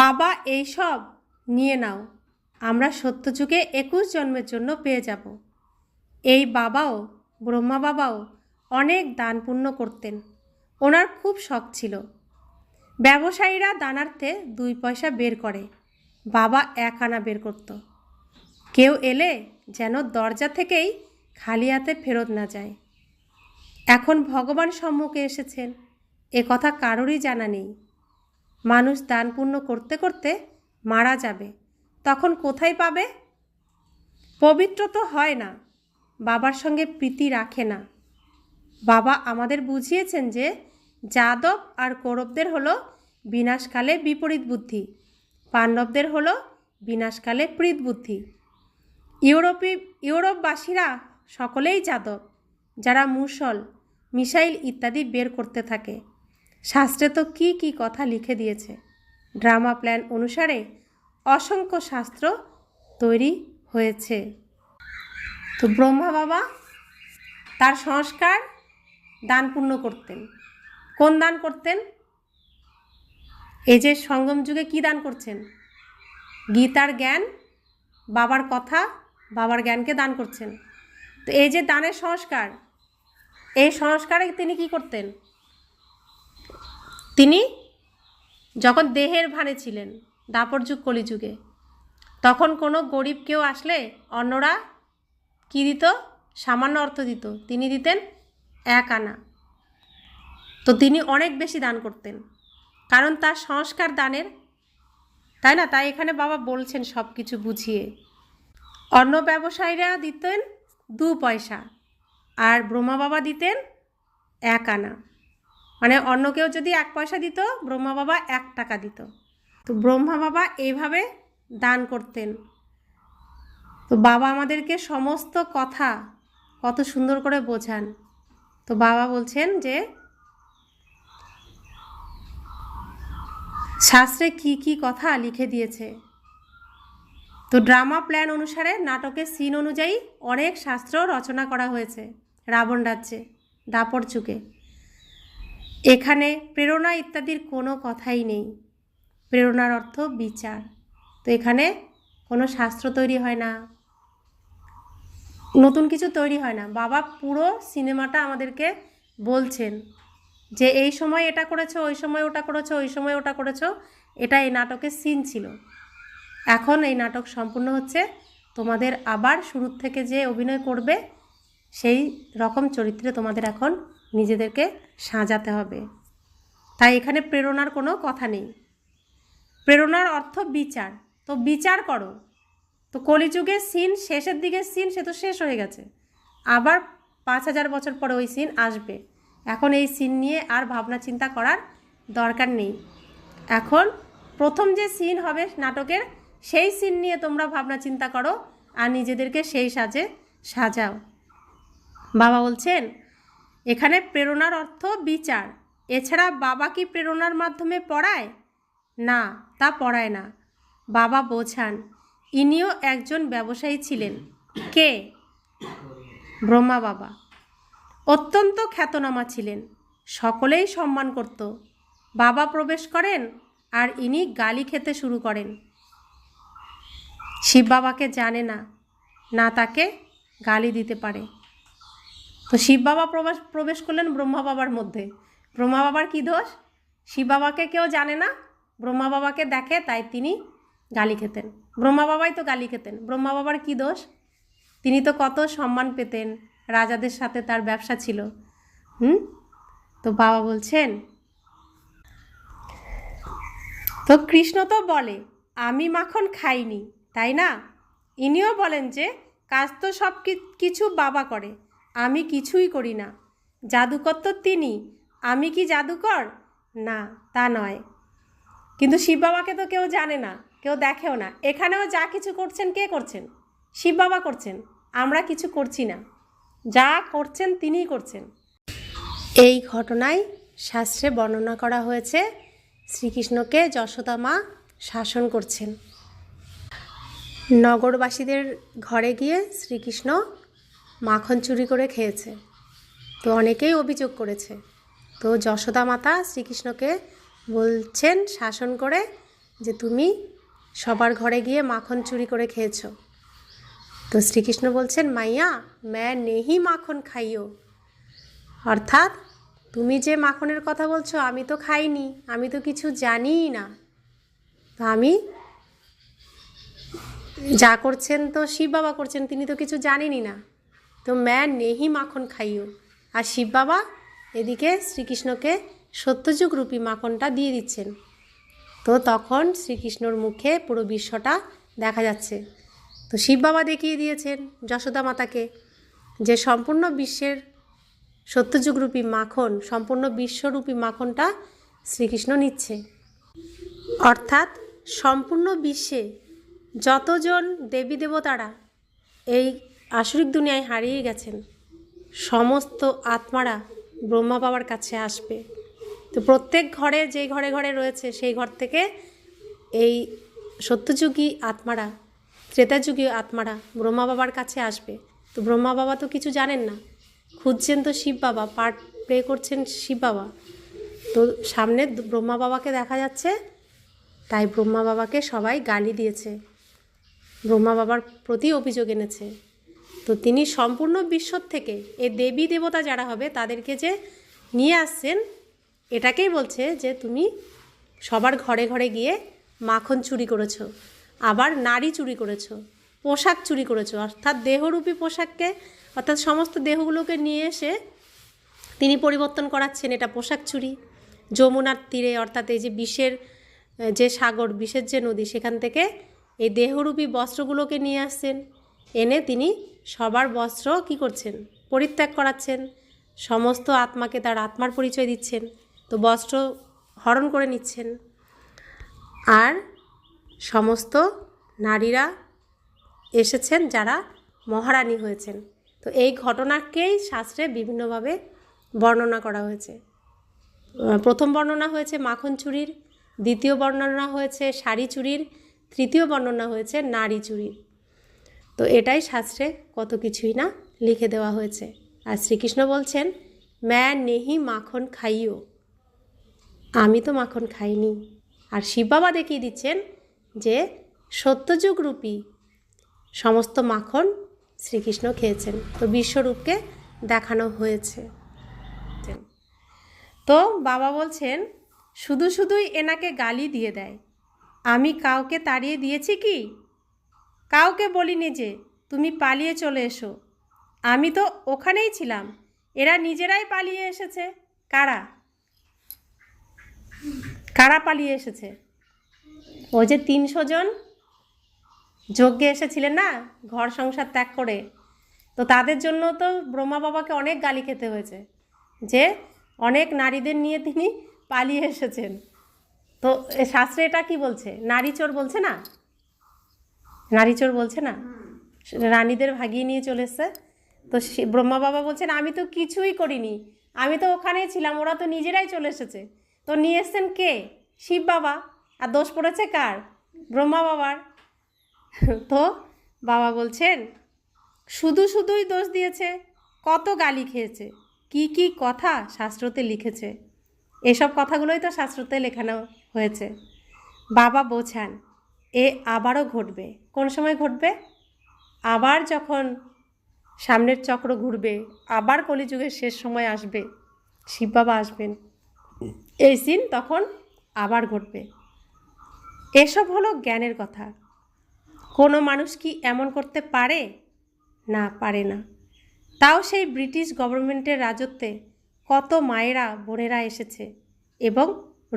Speaker 1: বাবা এইসব নিয়ে নাও, আমরা সত্যযুগে 21 জন্মের জন্য পেয়ে যাব। এই বাবাও, ব্রহ্মা বাবাও অনেক দান পুণ্য করতেন, ওনার খুব শখ ছিল। ব্যবসায়ীরা দানার্থে 2 পয়সা বের করে, বাবা 1 আনা বের করত। কেউ এলে যেন দরজা থেকেই খালি হাতে ফেরত না যায়। এখন ভগবান সম্মুখে এসেছেন, এ কথা কারোরই জানা নেই। মানুষ দান পুণ্য করতে করতে মারা যাবে, তখন কোথায় পাবে? পবিত্র তো হয় না, বাবার সঙ্গে প্রীতি রাখে না। বাবা আমাদের বুঝিয়েছেন যে যাদব আর কৌরবদের হলো বিনাশকালে বিপরীত বুদ্ধি, পাণ্ডবদের হলো বিনাশকালে প্রীত বুদ্ধি। ইউরোপবাসীরা সকলেই যাদব, যারা মুসল, মিসাইল ইত্যাদি বের করতে থাকে। শাস্ত্রে তো কি কি কথা লিখে দিয়েছে। ড্রামা প্ল্যান অনুসারে অসংখ্য শাস্ত্র তৈরি হয়েছে। তো ব্রহ্মা বাবা তার সংস্কার দান পুণ্য করতেন। কোন দান করতেন? এই যে সঙ্গম যুগে কি দান করছেন? গীতার জ্ঞান, বাবার কথা, বাবার জ্ঞানকে দান করছেন। তো এই যে দানের সংস্কার, এই সংস্কারে তিনি কি করতেন? তিনি যখন দেহের ভানে ছিলেন, দাপর যুগ কলিযুগে, তখন কোনো গরিব কেউ আসলে অন্যরা কি দিত? সামান্য অর্থ দিত, তিনি দিতেন 1 আনা। তো তিনি অনেক বেশি দান করতেন, কারণ তার সংস্কার দানের, তাই না? তাই এখানে বাবা বলছেন সব কিছু বুঝিয়ে। অন্য ব্যবসায়ীরা দিতেন 2 পয়সা, আর ব্রহ্মা বাবা দিতেন 1 আনা। মানে অন্য কেউ যদি 1 পয়সা দিত, ব্রহ্মা বাবা 1 টাকা দিত। তো ব্রহ্মা বাবা এইভাবে দান করতেন। তো বাবা আমাদেরকে সমস্ত কথা কত সুন্দর করে বোঝান। তো বাবা বলছেন যে শাস্ত্রে কি কি কথা লিখে দিয়েছে। তো ড্রামা প্ল্যান অনুসারে নাটকের সিন অনুযায়ী অনেক শাস্ত্র রচনা করা হয়েছে রাবণ রাজ্যে, দাপর যুগে। এখানে প্রেরণা ইত্যাদির কোনো কথাই নেই। প্রেরণার অর্থ বিচার। তো এখানে কোনো শাস্ত্র তৈরি হয় না, নতুন কিছু তৈরি হয় না। বাবা পুরো সিনেমাটা আমাদেরকে বলছেন যে এই সময় এটা করেছো, ওই সময় ওটা করেছো, ওই সময় ওটা করেছো, এটা এই নাটকের সিন ছিল। এখন এই নাটক সম্পূর্ণ হচ্ছে, তোমাদের আবার শুরুর থেকে যে অভিনয় করবে সেই রকম চরিত্রে তোমাদের এখন নিজেদেরকে সাজাতে হবে। তাই এখানে প্রেরণার কোনো কথা নেই। প্রেরণার অর্থ বিচার। তো বিচার করো। তো কলিযুগের সিন, শেষের দিকের সিন, সে তো শেষ হয়ে গেছে, আবার 5000 বছর পরে ওই সিন আসবে। এখন এই সিন নিয়ে আর ভাবনা চিন্তা করার দরকার নেই। এখন প্রথম যে সিন হবে নাটকের সেই সিন নিয়ে তোমরা ভাবনা চিন্তা করো আর নিজেদেরকে সেই সাজে সাজাও। বাবা বলছেন এখানে প্রেরণার অর্থ বিচার। এছাড়া বাবা কি প্রেরণার মাধ্যমে পড়ায়? না, তা পড়ায় না। বাবা বোঝান। ইনিও একজন ব্যবসায়ী ছিলেন। কে? ব্রহ্মা বাবা। অত্যন্ত খ্যাতনামা ছিলেন, সকলেই সম্মান করত। বাবা প্রবেশ করেন আর ইনি গালি খেতে শুরু করেন। শিব বাবাকে জানে না, না তাকে গালি দিতে পারে। তো শিব বাবা প্রবেশ করলেন ব্রহ্মা বাবার মধ্যে। ব্রহ্মা বাবার কী দোষ? শিব বাবাকে কেউ জানে না, ব্রহ্মা বাবাকে দেখে, তাই তিনি গালি খেতেন। ব্রহ্মা বাবাই তো গালি খেতেন, ব্রহ্মা বাবার কী দোষ? তিনি তো কত সম্মান পেতেন, রাজাদের সাথে তার ব্যবসা ছিল। তো বাবা বলছেন, তো কৃষ্ণ তো বলে আমি মাখন খাইনি, তাই না? ইনিও বলেন যে কাজ তো সব কিছু বাবা করে, আমি কিছুই করি না। জাদুকর তো তিনি, আমি কি জাদুকর? না, তা নয়। কিন্তু শিব বাবাকে তো কেউ জানে না, কেউ দেখেও না। এখানেও যা কিছু করছেন কে করছেন? শিব বাবা করছেন, আমরা কিছু করছি না। যা করছেন তিনিই করছেন। এই ঘটনায় শাস্ত্রে বর্ণনা করা হয়েছে শ্রীকৃষ্ণকে যশোদা মা শাসন করছেন। নগরবাসীদের ঘরে গিয়ে শ্রীকৃষ্ণ মাখন চুরি করে খেয়েছে। তো অনেকেই অভিযোগ করেছে। তো যশোদা মাতা শ্রীকৃষ্ণকে বলছেন শাসন করে যে তুমি সবার ঘরে গিয়ে মাখন চুরি করে খেয়েছো। তো শ্রীকৃষ্ণ বলছেন মাইয়া ম্যা নেহি মাখন খাইও, অর্থাৎ তুমি যে মাখনের কথা বলছো আমি তো খাইনি, আমি তো কিছু জানিই না। তো আমি যা করছেন তো শিব বাবা করছেন, তিনি তো কিছু জানেনই না। তো ম্যা নেহি মাখন খাইও। আর শিব বাবা এদিকে শ্রীকৃষ্ণকে সত্যযুগ রূপী মাখনটা দিয়ে দিচ্ছেন। তো তখন শ্রীকৃষ্ণর মুখে পুরো বিশ্বটা দেখা যাচ্ছে। তো শিব বাবা দেখিয়ে দিয়েছেন যশোদা মাতাকে যে সম্পূর্ণ বিশ্বের সত্যযুগরূপী মাখন, সম্পূর্ণ বিশ্বরূপী মাখনটা শ্রীকৃষ্ণ নিচ্ছে। অর্থাৎ সম্পূর্ণ বিশ্বে যতজন দেবী দেবতারা এই আসরিক দুনিয়ায় হারিয়ে গেছেন, সমস্ত আত্মারা ব্রহ্মা বাবার কাছে আসবে। তো প্রত্যেক ঘরে যে ঘরে ঘরে রয়েছে সেই ঘর থেকে এই সত্যযুগী আত্মারা, ত্রেতাযুগী আত্মারা ব্রহ্মা বাবার কাছে আসবে। তো ব্রহ্মা বাবা তো কিছু জানেন না, খুঁজছেন তো শিব বাবা, পার্ট প্লে করছেন শিব বাবা। তো সামনে ব্রহ্মা বাবাকে দেখা যাচ্ছে, তাই ব্রহ্মা বাবাকে সবাই গালি দিয়েছে, ব্রহ্মা বাবার প্রতি অভিযোগ এনেছে। তো তিনি সম্পূর্ণ বিশ্ব থেকে এই দেবী দেবতা যারা হবে তাদেরকে যে নিয়ে আসছেন, এটাকেই বলছে যে তুমি সবার ঘরে ঘরে গিয়ে মাখন চুরি করেছো, আবার নারী চুরি করেছো, পোশাক চুরি করেছো। অর্থাৎ দেহরূপী পোশাককে, অর্থাৎ সমস্ত দেহগুলোকে নিয়ে এসে তিনি পরিবর্তন করাচ্ছেন, এটা পোশাক চুরি। যমুনার তীরে, অর্থাৎ এই যে বিষের যে সাগর, বিষের যে নদী, সেখান থেকে এই দেহরূপী বস্ত্রগুলোকে নিয়ে আসছেন, এনে তিনি সবার বস্ত্র কী করছেন? পরিত্যাগ করাচ্ছেন। সমস্ত আত্মাকে তার আত্মার পরিচয় দিচ্ছেন, তো বস্ত্র হরণ করে নিচ্ছেন। আর সমস্ত নারীরা এসেছেন যারা মহারানী হয়েছেন। তো এই ঘটনাকেই শাস্ত্রে বিভিন্নভাবে বর্ণনা করা হয়েছে। প্রথম বর্ণনা হয়েছে মাখন চুরির, দ্বিতীয় বর্ণনা হয়েছে শাড়ি চুরির, তৃতীয় বর্ণনা হয়েছে নারী চুরির। তো এটাই শাস্ত্রে কত কিছুই না লিখে দেওয়া হয়েছে। আর শ্রীকৃষ্ণ বলছেন ম্যা নেহি মাখন খাইও, আমি তো মাখন খাইনি। আর শিব বাবা দেখিয়ে দিচ্ছেন যে সত্যযুগ রূপী সমস্ত মাখন শ্রীকৃষ্ণ খেয়েছেন। তো বিশ্বরূপকে দেখানো হয়েছে। তো বাবা বলছেন শুধু শুধুই এনাকে গালি দিয়ে দেয়। আমি কাউকে তাড়িয়ে দিয়েছি কি? কাউকে বলিনি যে তুমি পালিয়ে চলে এসো, আমি তো ওখানেই ছিলাম। এরা নিজেরাই পালিয়ে এসেছে। কারা কারা পালিয়ে এসেছে? ওই যে 300 জন যজ্ঞে এসেছিলেন না, ঘর সংসার ত্যাগ করে। তো তাদের জন্য তো ব্রহ্মা বাবাকে অনেক গালি খেতে হয়েছে যে অনেক নারীদের নিয়ে তিনি পালিয়ে এসেছেন। তো এ শাস্ত্রে এটা কি বলছে? নারী চোর বলছে না, নারী চোর বলছে না, রানীদের ভাগিয়ে নিয়ে চলে এসছে। তো ব্রহ্মা বাবা বলছেন আমি তো কিছুই করিনি, আমি তো ওখানেই ছিলাম, ওরা তো নিজেরাই চলে এসেছে। তো নিয়ে এসছেন কে? শিব বাবা। আর দোষ পড়েছে কার? ব্রহ্মা বাবার। তো বাবা বলছেন শুধু শুধুই দোষ দিয়েছে, কত গালি খেয়েছে, কি কি কথা শাস্ত্রতে লিখেছে, এসব কথাগুলোই তো শাস্ত্রতে লেখানো হয়েছে। বাবা বোঝান এ আবারও ঘটবে। কোন সময় ঘটবে? আবার যখন সামনের চক্র ঘুরবে, আবার কলিযুগের শেষ সময় আসবে, শিব বাবা আসবেন, এই সিন তখন আবার ঘটবে। এসব হলো জ্ঞানের কথা। কোনো মানুষ কি এমন করতে পারে? না, পারে না। তাও সেই ব্রিটিশ গভর্নমেন্টের রাজত্বে কত মায়েরা বোনেরা এসেছে এবং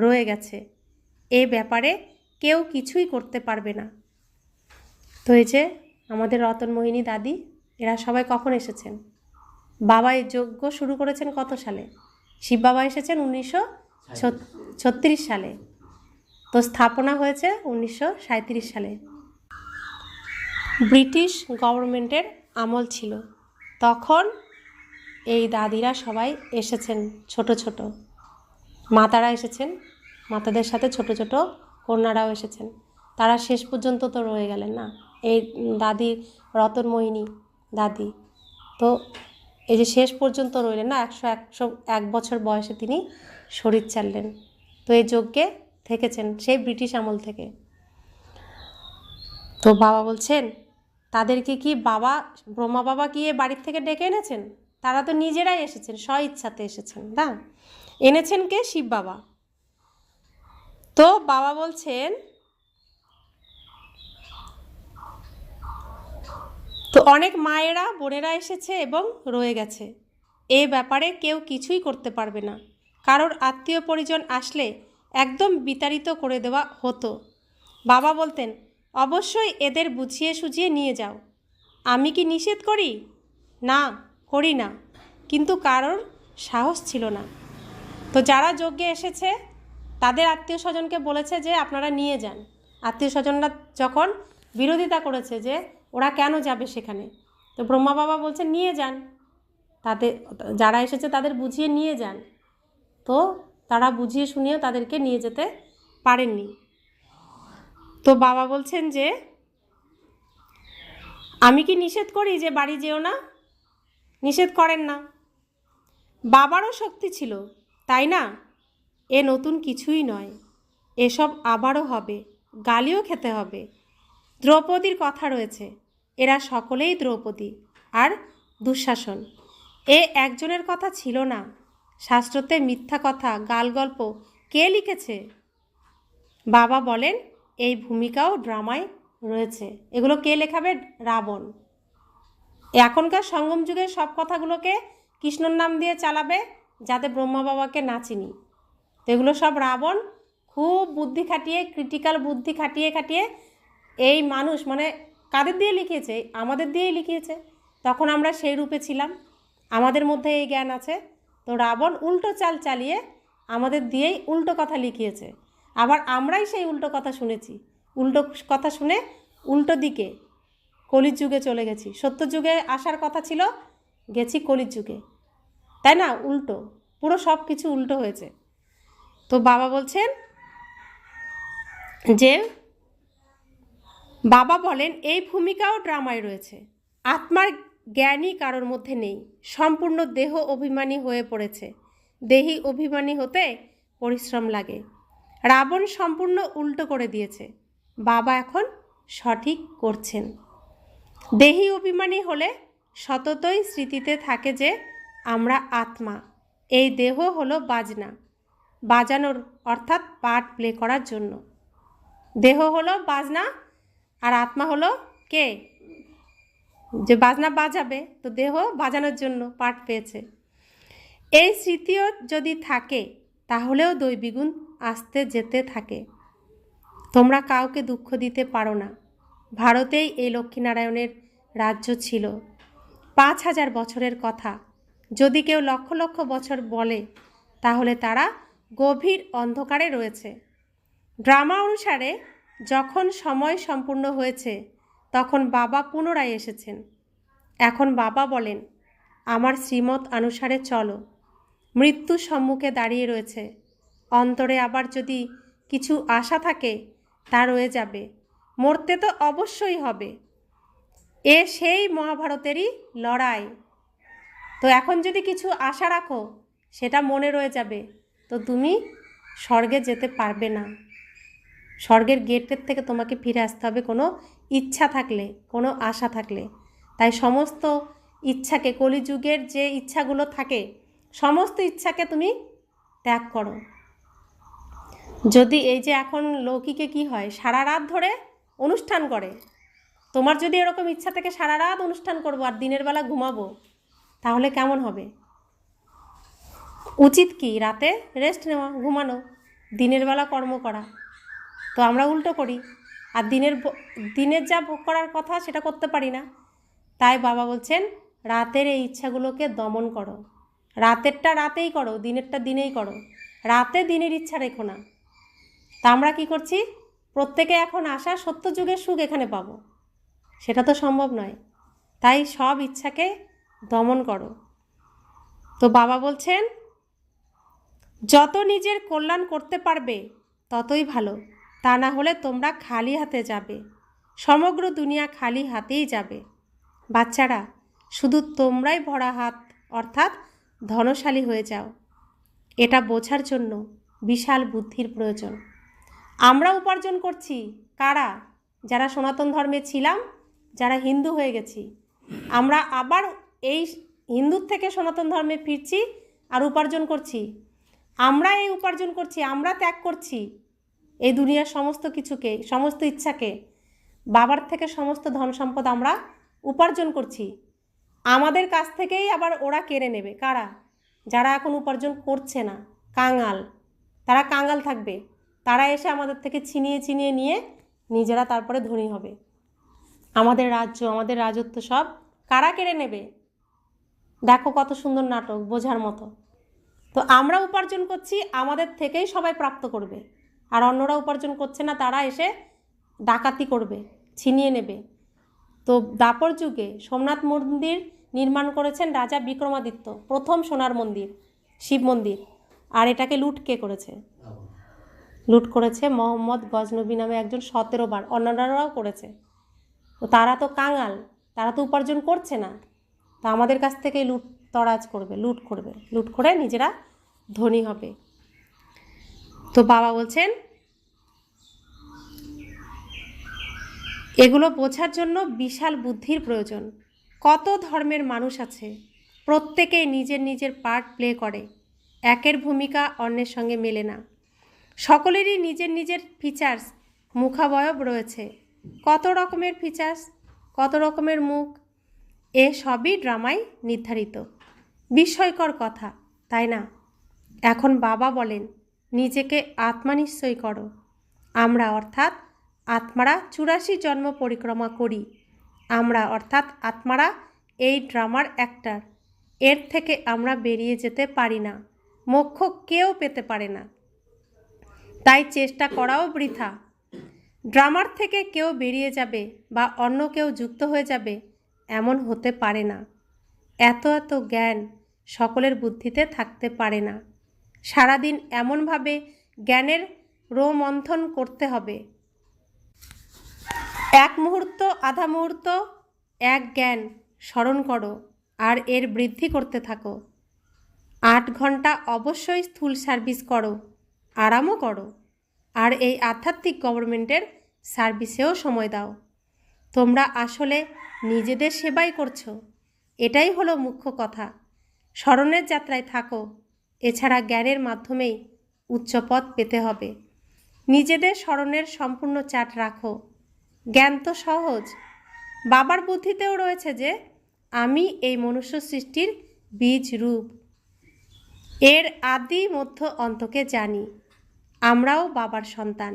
Speaker 1: রয়ে গেছে, এ ব্যাপারে কেউ কিছুই করতে পারবে না। তো এই যে আমাদের রতনমোহিনী দাদি, এরা সবাই কখন এসেছেন? বাবা এই যজ্ঞ শুরু করেছেন কত সালে? শিব বাবা এসেছেন 1936 সালে, তো স্থাপনা হয়েছে 1937 সালে। ব্রিটিশ গভর্নমেন্টের আমল ছিল, তখন এই দাদিরা সবাই এসেছেন, ছোট ছোট মাতারা এসেছেন, মাতাদের সাথে ছোট ছোট কন্যারাও এসেছেন। তারা শেষ পর্যন্ত তো রয়ে গেলেন না, এই দাদি রতনমোহিনী দাদি। তো এই যে শেষ পর্যন্ত রইলেন না, 101 বছর বয়সে তিনি শরীর ছাড়লেন। তো এই যজ্ঞে থেকেছেন সেই ব্রিটিশ আমল থেকে। তো বাবা বলছেন তাদেরকে কি বাবা ব্রহ্মা বাবা কি বাড়ির থেকে ডেকে এনেছেন? তারা তো নিজেরাই এসেছেন, স্ব ইচ্ছাতে এসেছেন না, এনেছেন কে? শিব বাবা। তো বাবা বলছেন তো অনেক মায়েরা বোনেরা এসেছে এবং রয়ে গেছে, এ ব্যাপারে কেউ কিছুই করতে পারবে না। কারোর আত্মীয় পরিজন আসলে একদম বিতাড়িত করে দেওয়া হতো। বাবা বলতেন অবশ্যই এদের বুঝিয়ে সুঝিয়ে নিয়ে যাও। আমি কি নিষেধ করি? না, করি না, কিন্তু কারোর সাহস ছিল না। তো যারা যজ্ঞে এসেছে তাদের আত্মীয় স্বজনকে বলেছে যে আপনারা নিয়ে যান। আত্মীয় স্বজনরা যখন বিরোধিতা করেছে যে ওরা কেন যাবে সেখানে, তো ব্রহ্মা বাবা বলছেন নিয়ে যান, তাদের যারা এসেছে তাদের বুঝিয়ে নিয়ে যান। তো তারা বুঝিয়ে শুনিয়েও তাদেরকে নিয়ে যেতে পারেননি। তো বাবা বলছেন যে আমি কি নিষেধ করি যে বাড়ি যেও না? নিষেধ করেন না। বাবারও শক্তি ছিল, তাই না? এ নতুন কিছুই নয়, এসব আবারও হবে, গালিও খেতে হবে। দ্রৌপদীর কথা রয়েছে, এরা সকলেই দ্রৌপদী আর দুঃশাসন। এ একজনের কথা ছিল না। শাস্ত্রতে মিথ্যা কথা গাল গল্প কে লিখেছে? বাবা বলেন এই ভূমিকাও ড্রামায় রয়েছে। এগুলো কে লেখাবে? রাবণ। এখনকার সঙ্গম যুগের সব কথাগুলোকে কৃষ্ণর নাম দিয়ে চালাবে, যাতে ব্রহ্মা বাবাকে না চিনি। তো এগুলো সব রাবণ খুব বুদ্ধি খাটিয়ে, ক্রিটিক্যাল বুদ্ধি খাটিয়ে খাটিয়ে এই মানুষ মানে কাদের দিয়ে লিখিয়েছে? আমাদের দিয়েই লিখিয়েছে। তখন আমরা সেই রূপে ছিলাম, আমাদের মধ্যে এই জ্ঞান আছে। তো রাবণ উল্টো চাল চালিয়ে আমাদের দিয়েই উল্টো কথা লিখিয়েছে। আবার আমরাই সেই উল্টো কথা শুনেছি, উল্টো কথা শুনে উল্টো দিকে কলির যুগে চলে গেছি। সত্য যুগে আসার কথা ছিল, গেছি কলির যুগে, তাই না? উল্টো, পুরো সব কিছু উল্টো হয়েছে। তো বাবা বলছেন যে বাবা বলেন এই ভূমিকাও ড্রামায় রয়েছে। আত্মার জ্ঞানই কারোর মধ্যে নেই, সম্পূর্ণ দেহ অভিমানী হয়ে পড়েছে। দেহি অভিমানী হতে পরিশ্রম লাগে। রাবণ সম্পূর্ণ উল্টো করে দিয়েছে, বাবা এখন সঠিক করছেন। দেহি অভিমানী হলে সততই স্মৃতিতে থাকে যে আমরা আত্মা, এই দেহ হলো বাজনা, বাজানোর অর্থাৎ পার্ট প্লে করার জন্য। দেহ হলো বাজনা আর আত্মা হলো কে? যে বাজনা বাজাবে, তো দেহ বাজানোর জন্য পার্ট পেয়েছে। এই স্মৃতিও যদি থাকে তাহলেও দৈবিগুণ আসতে যেতে থাকে। তোমরা কাউকে দুঃখ দিতে পারো না। ভারতেই এই লক্ষ্মীনারায়ণের রাজ্য ছিল। 5000 বছরের কথা যদি কেউ লক্ষ লক্ষ বছর বলে, তাহলে তারা গভীর অন্ধকারে রয়েছে। ড্রামা অনুসারে যখন সময় সম্পূর্ণ হয়েছে তখন বাবা পুনরায় এসেছেন। এখন বাবা বলেন, আমার শ্রীমত অনুসারে চলো। মৃত্যু সম্মুখে দাঁড়িয়ে রয়েছে। অন্তরে আবার যদি কিছু আশা থাকে তা রয়ে যাবে। মরতে তো অবশ্যই হবে। এ সেই মহাভারতেরই লড়াই। তো এখন যদি কিছু আশা রাখো সেটা মনে রয়ে যাবে, তো তুমি স্বর্গে যেতে পারবে না। স্বর্গের গেটের থেকে তোমাকে ফিরে আসতে হবে কোনো ইচ্ছা থাকলে, কোনো আশা থাকলে। তাই সমস্ত ইচ্ছাকে, কলিযুগের যে ইচ্ছাগুলো থাকে সমস্ত ইচ্ছাকে তুমি ত্যাগ করো। যদি এই যে এখন লৌকিকে কি হয়, সারা রাত ধরে অনুষ্ঠান করে, তোমার যদি এরকম ইচ্ছা থেকে সারা রাত অনুষ্ঠান করবো আর দিনের বেলা ঘুমাবো, তাহলে কেমন হবে? উচিত কি রাতে রেস্ট নেওয়া, ঘুমানো, দিনের বেলা কর্ম করা। তো আমরা উল্টো করি, আর দিনের যা ভোগ করার কথা সেটা করতে পারি না। তাই বাবা বলছেন রাতের এই ইচ্ছাগুলোকে দমন করো। রাতেরটা রাতেই করো, দিনেরটা দিনেই করো। রাতে দিনের ইচ্ছা রেখো না। তা আমরা কি করছি? প্রত্যেকে এখন আশা সত্যযুগের সুখ এখানে পাবো, সেটা তো সম্ভব নয়। তাই সব ইচ্ছাকে দমন করো। তো বাবা বলছেন যত নিজের কল্যাণ করতে পারবে ততই ভালো, তা না হলে তোমরা খালি হাতে যাবে। সমগ্র দুনিয়া খালি হাতেই যাবে। বাচ্চারা, শুধু তোমরাই ভরা হাত অর্থাৎ ধনশালী হয়ে যাও। এটা বোঝার জন্য বিশাল বুদ্ধির প্রয়োজন। আমরা উপার্জন করছি কারা? যারা সনাতন ধর্মে ছিলাম, যারা হিন্দু হয়ে গেছি, আমরা আবার এই হিন্দুর থেকে সনাতন ধর্মে ফিরছি আর উপার্জন করছি। আমরা এই উপার্জন করছি, আমরা ত্যাগ করছি এই দুনিয়ার সমস্ত কিছুকে, সমস্ত ইচ্ছাকে। বাবার থেকে সমস্ত ধন সম্পদ আমরা উপার্জন করছি, আমাদের কাছ থেকেই আবার ওরা কেড়ে নেবে। কারা? যারা এখন উপার্জন করছে না, কাঙাল। তারা কাঙাল থাকবে, তারা এসে আমাদের থেকে ছিনিয়ে ছিনিয়ে নিয়ে নিজেরা তারপরে ধনী হবে। আমাদের রাজ্য, আমাদের রাজত্ব সব কারা কেড়ে নেবে? দেখো কত সুন্দর নাটক, বোঝার মতো। তো আমরা উপার্জন করছি, আমাদের থেকেই সবাই প্রাপ্ত করবে, আর অন্যরা উপার্জন করছে না, তারা এসে ডাকাতি করবে, ছিনিয়ে নেবে। তো দাপর যুগে সোমনাথ মন্দির নির্মাণ করেছেন রাজা বিক্রমাদিত্য, প্রথম সোনার মন্দির, শিব মন্দির। আর এটাকে লুট কে করেছে? লুট করেছে মোহাম্মদ গজনবী নামে একজন 17 বার, অন্যান্যরাও করেছে। তো তারা তো কাঙাল, তারা তো উপার্জন করছে না, তা আমাদের কাছ থেকে লুট তরাজ করবে, লুট করবে, লুট করে নিজেরা ধনী হবে। তো বাবা বলছেন এগুলো বোঝার জন্য বিশাল বুদ্ধির প্রয়োজন। কত ধর্মের মানুষ আছে, প্রত্যেকেই নিজের নিজের পার্ট প্লে করে, একের ভূমিকা অন্যের সঙ্গে মেলে না। সকলেরই নিজের নিজের ফিচার্স, মুখাবয়ব রয়েছে। কত রকমের ফিচার্স, কত রকমের মুখ, এ সবই ড্রামায় নির্ধারিত। বিস্ময়কর কথা, তাই না? এখন বাবা বলেন নিজেকে আত্মা নিশ্চয় করো। আমরা অর্থাৎ আত্মারা 84 জন্ম পরিক্রমা করি। আমরা অর্থাৎ আত্মারা এই ড্রামার অ্যাক্টর। এর থেকে আমরা বেরিয়ে যেতে পারি না, মোক্ষ কেউ পেতে পারে না, তাই চেষ্টা করাও বৃথা। ড্রামার থেকে কেউ বেরিয়ে যাবে বা অন্য কেউ যুক্ত হয়ে যাবে এমন হতে পারে না। এত এত জ্ঞান সকলের বুদ্ধিতে থাকতে পারে না। সারাদিন এমনভাবে জ্ঞানের রোমন্থন করতে হবে, এক মুহূর্ত আধা মুহূর্ত এক জ্ঞান স্মরণ করো আর এর বৃদ্ধি করতে থাকো। 8 ঘন্টা অবশ্যই স্থূল সার্ভিস করো, আরামও করো, আর এই আধ্যাত্মিক গভর্নমেন্টের সার্ভিসেও সময় দাও। তোমরা আসলে নিজেদের সেবাই করছো, এটাই হলো মুখ্য কথা। স্মরণের যাত্রায় থাকো, এছাড়া জ্ঞানের মাধ্যমেই উচ্চপদ পেতে হবে। নিজেদের স্মরণের সম্পূর্ণ চাট রাখো। জ্ঞান তো সহজ। বাবার বুদ্ধিতেও রয়েছে যে আমি এই মনুষ্য সৃষ্টির বীজ রূপ, এর আদি মধ্য অন্তকে জানি। আমরাও বাবার সন্তান।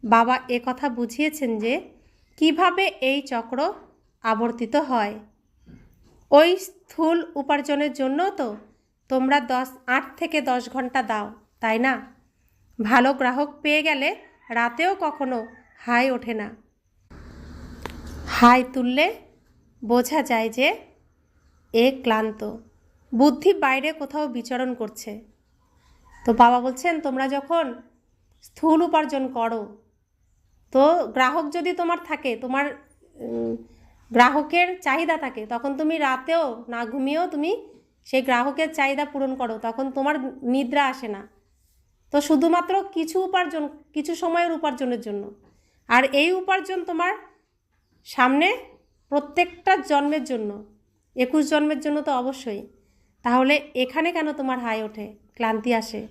Speaker 1: বাবা কথা বুঝিয়েছেন যে কিভাবে এই চক্র আবর্তিত হয়। ওই স্থূল উপার্জনের জন্য তো তোমরা 8 থেকে 10 ঘন্টা দাও, তাই না? ভালো গ্রাহক পেয়ে গেলে রাতেও কখনো হাই ওঠে না। হাই তুললে বোঝা যায় যে এ ক্লান্ত, বুদ্ধি বাইরে কোথাও বিচরণ করছে। তো বাবা বলছেন, তোমরা যখন স্থূল উপার্জন করো, তো গ্রাহক যদি তোমার থাকে, তোমার গ্রাহকের চাহিদা থাকে, তখন তুমি রাতেও না ঘুমিয়েও তুমি সেই গ্রাহকের চাহিদা পূরণ করো, তখন তোমার নিদ্রা আসে না। তো শুধুমাত্র কিছু উপার্জন, কিছু সময়ের উপার্জনের জন্য, আর এই উপার্জন তোমার সামনে প্রত্যেকটা জন্মের জন্য, 21 জন্মের জন্য তো অবশ্যই। তাহলে এখানে কেন তোমার হাই ওঠে, ক্লান্তি আসে?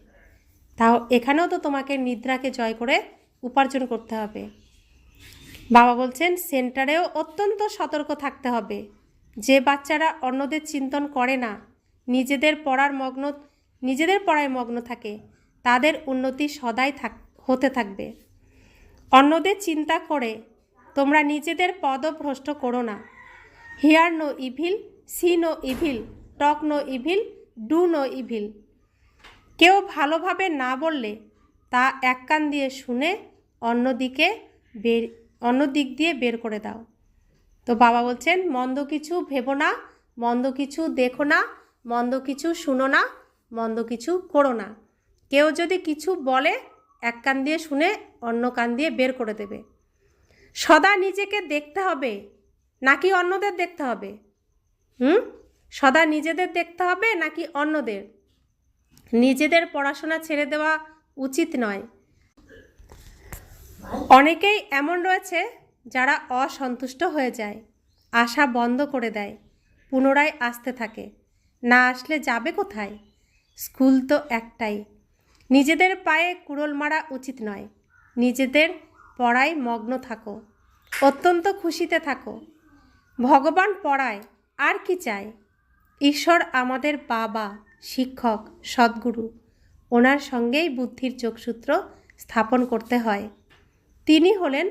Speaker 1: তাও এখানেও তো তোমাকে নিদ্রাকে জয় করে উপার্জন করতে হবে। বাবা বলছেন, সেন্টারেও অত্যন্ত সতর্ক থাকতে হবে। যে বাচ্চারা অন্যদের চিন্তন করে না, নিজেদের পড়ায় মগ্ন থাকে, তাদের উন্নতি সদাই হতে থাকবে। অন্যদের চিন্তা করে তোমরা নিজেদের পদভ্রষ্ট করো না। Hear no evil, see no evil, talk no evil, do no evil. কেউ ভালোভাবে না বললে তা এক কান দিয়ে শুনে অন্য দিক দিয়ে বের করে দাও। তো বাবা বলছেন, মন্দ কিছু ভেবো না, মন্দ কিছু দেখো না, মন্দ কিছু শুনো না, মন্দ কিছু করো না। কেউ যদি কিছু বলে এক কান দিয়ে শুনে অন্য কান দিয়ে বের করে দেবে। সদা নিজেকে দেখতে হবে নাকি অন্যদের দেখতে হবে? সদা নিজেদের দেখতে হবে নাকি অন্যদের? নিজেদের পড়াশোনা ছেড়ে দেওয়া উচিত নয়। অনেকেই এমন রয়েছে যারা অসন্তুষ্ট হয়ে যায়, আশা বন্ধ করে দেয়, পুনরায় আসতে থাকে। না আসলে যাবে কোথায়? স্কুল তো একটাই। নিজেদের পায়ে কুড়োল মারা উচিত নয়। নিজেদের পড়ায় মগ্ন থাকো, অত্যন্ত খুশিতে থাকো। ভগবান পড়ায়, আর কি চাই? ঈশ্বর আমাদের বাবা, শিক্ষক, সদ্গুরু। ওনার সঙ্গেই বুদ্ধির যোগসূত্র স্থাপন করতে হয়। তিনি হলেন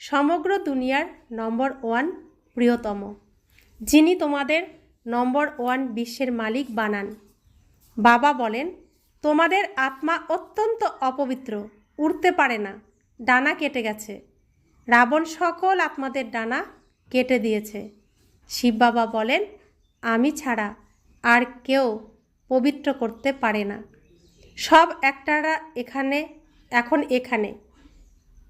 Speaker 1: সমগ্র দুনিয়ার নম্বর 1 প্রিয়তম, যিনি তোমাদের নম্বর 1 বিশ্বের মালিক বানান। বাবা বলেন, তোমাদের আত্মা অত্যন্ত অপবিত্র, উড়তে পারে না, ডানা কেটে গেছে। রাবণ সকল আত্মাদের ডানা কেটে দিয়েছে। শিব বাবা বলেন, আমি ছাড়া আর কেউ পবিত্র করতে পারে না। সব একটারা এখন এখানে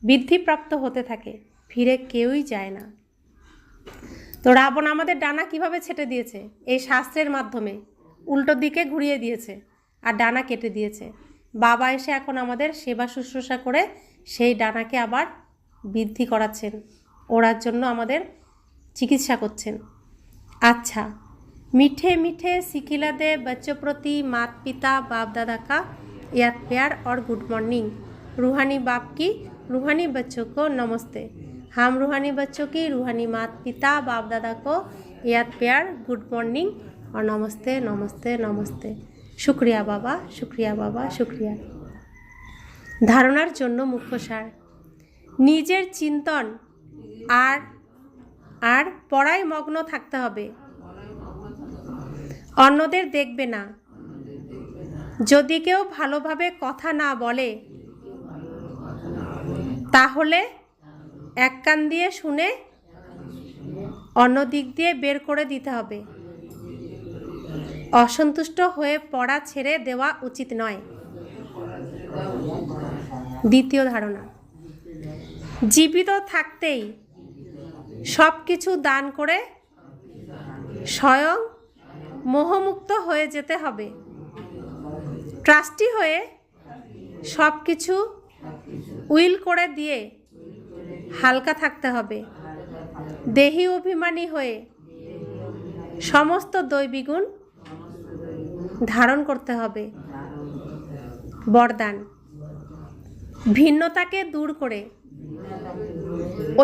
Speaker 1: বৃদ্ধিপ্রাপ্ত হতে থাকে, ফিরে কেউই যায় না। তো রাবণ আমাদের ডানা কিভাবে ছেটে দিয়েছে? এই শাস্ত্রের মাধ্যমে উল্টো দিকে ঘুরিয়ে দিয়েছে আর ডানা কেটে দিয়েছে। বাবা এসে এখন আমাদের সেবা শুশ্রূষা করে সেই ডানাকে আবার বৃদ্ধি করাচ্ছেন, ওড়ার জন্য আমাদের চিকিৎসা করছেন। अच्छा, मीठे मीठे सिखिला दे बच्चों प्रति माता पिता बाप दादा का याद प्यार और गुड मॉर्निंग। रूहानी बाप की रूहानी बच्चों को नमस्ते। हम रूहानी बच्चों की रूहानी माता पिता बाप दादा को याद प्यार, गुड मॉर्निंग और नमस्ते नमस्ते नमस्ते। शुक्रिया बाबा, शुक्रिया बाबा, शुक्रिया। धारणार जन्य मुख्य सार, निजेर चिंतन আর পড়ায় মগ্ন থাকতে হবে, অন্যদের দেখবে না। যদি কেউ ভালোভাবে কথা না বলে তাহলে এক কান দিয়ে শুনে অন্য দিক দিয়ে বের করে দিতে হবে। অসন্তুষ্ট হয়ে পড়া ছেড়ে দেওয়া উচিত নয়। দ্বিতীয় ধারণা, জীবিত থাকতেই সব কিছু দান করে স্বয়ং মোহমুক্ত হয়ে যেতে হবে। ট্রাস্টি হয়ে সব কিছু উইল করে দিয়ে হালকা থাকতে হবে। দেহি অভিমানী হয়ে সমস্ত দৈবী গুণ ধারণ করতে হবে। বরদান, ভিন্নতাকে দূর করে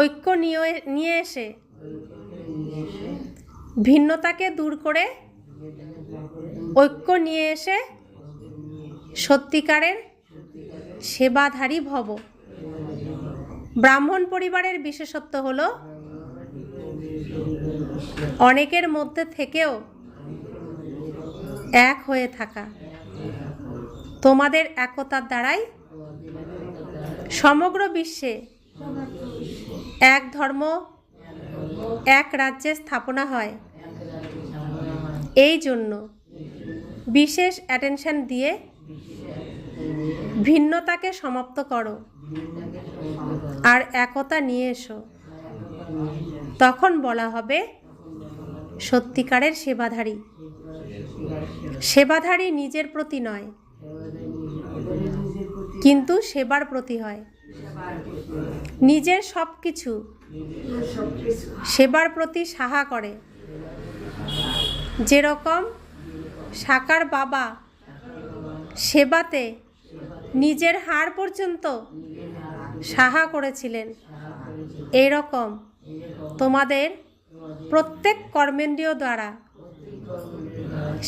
Speaker 1: ঐক্য নিয়ে এসে সত্যিকারের সেবাধারী ভব। ব্রাহ্মণ পরিবারের বিশেষত্ব হলো অনেকের মধ্যে থেকেও এক হয়ে থাকা। তোমাদের একতার দ্বারাই সমগ্র বিশ্বে এক ধর্ম এক রাজ্যে স্থাপনা হয়, এই জন্য বিশেষ অ্যাটেনশন দিয়ে ভিন্নতাকে সমাপ্ত করো আর একতা নিয়ে এসো। তখন বলা হবে সত্যিকারের সেবাধারী। সেবাধারী নিজের প্রতি নয়, কিন্তু সেবার প্রতি হয়। নিজের সব কিছু সেবার প্রতি সাহা করে। যেরকম সাকার বাবা সেবাতে নিজের হাড় পর্যন্ত সাহা করেছিলেন, এইরকম তোমাদের প্রত্যেক কর্মেন্দ্রিয় দ্বারা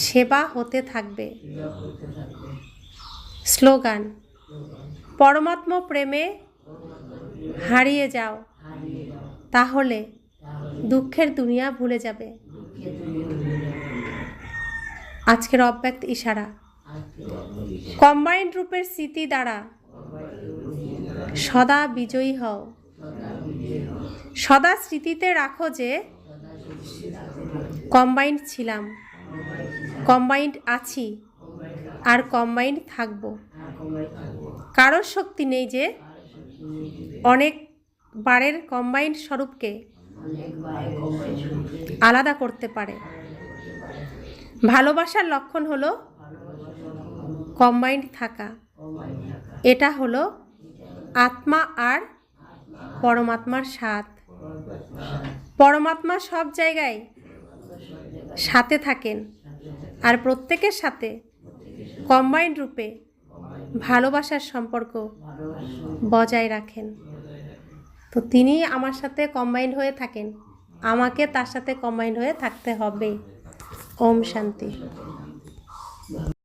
Speaker 1: সেবা হতে থাকবে। স্লোগান: পরমাত্মা প্রেমে হারিয়ে যাও, তাহলে দুঃখের দুনিয়া ভুলে যাবে। আজকের অব্যক্ত ইশারা: কম্বাইন্ড রূপের স্মৃতি দ্বারা সদা বিজয়ী হও। সদা স্মৃতিতে রাখো যে কম্বাইন্ড ছিলাম, কম্বাইন্ড আছি আর কম্বাইন্ড থাকব। কারোর শক্তি নেই যে অনেক বারের কম্বাইন্ড স্বরূপকে আলাদা করতে পারে। ভালোবাসার লক্ষণ হলো কম্বাইন্ড থাকা। এটা হলো আত্মা আর পরমাত্মার সাথ। পরমাত্মা সব জায়গায় সাথে থাকেন আর প্রত্যেকের সাথে কম্বাইন্ড রূপে ভালোবাসার সম্পর্ক বজায় রাখেন। তো তিনি আমার সাথে কম্বাইন্ড হয়ে থাকেন, আমাকে তার সাথে কম্বাইন্ড হয়ে থাকতে হবে। ওম শান্তি।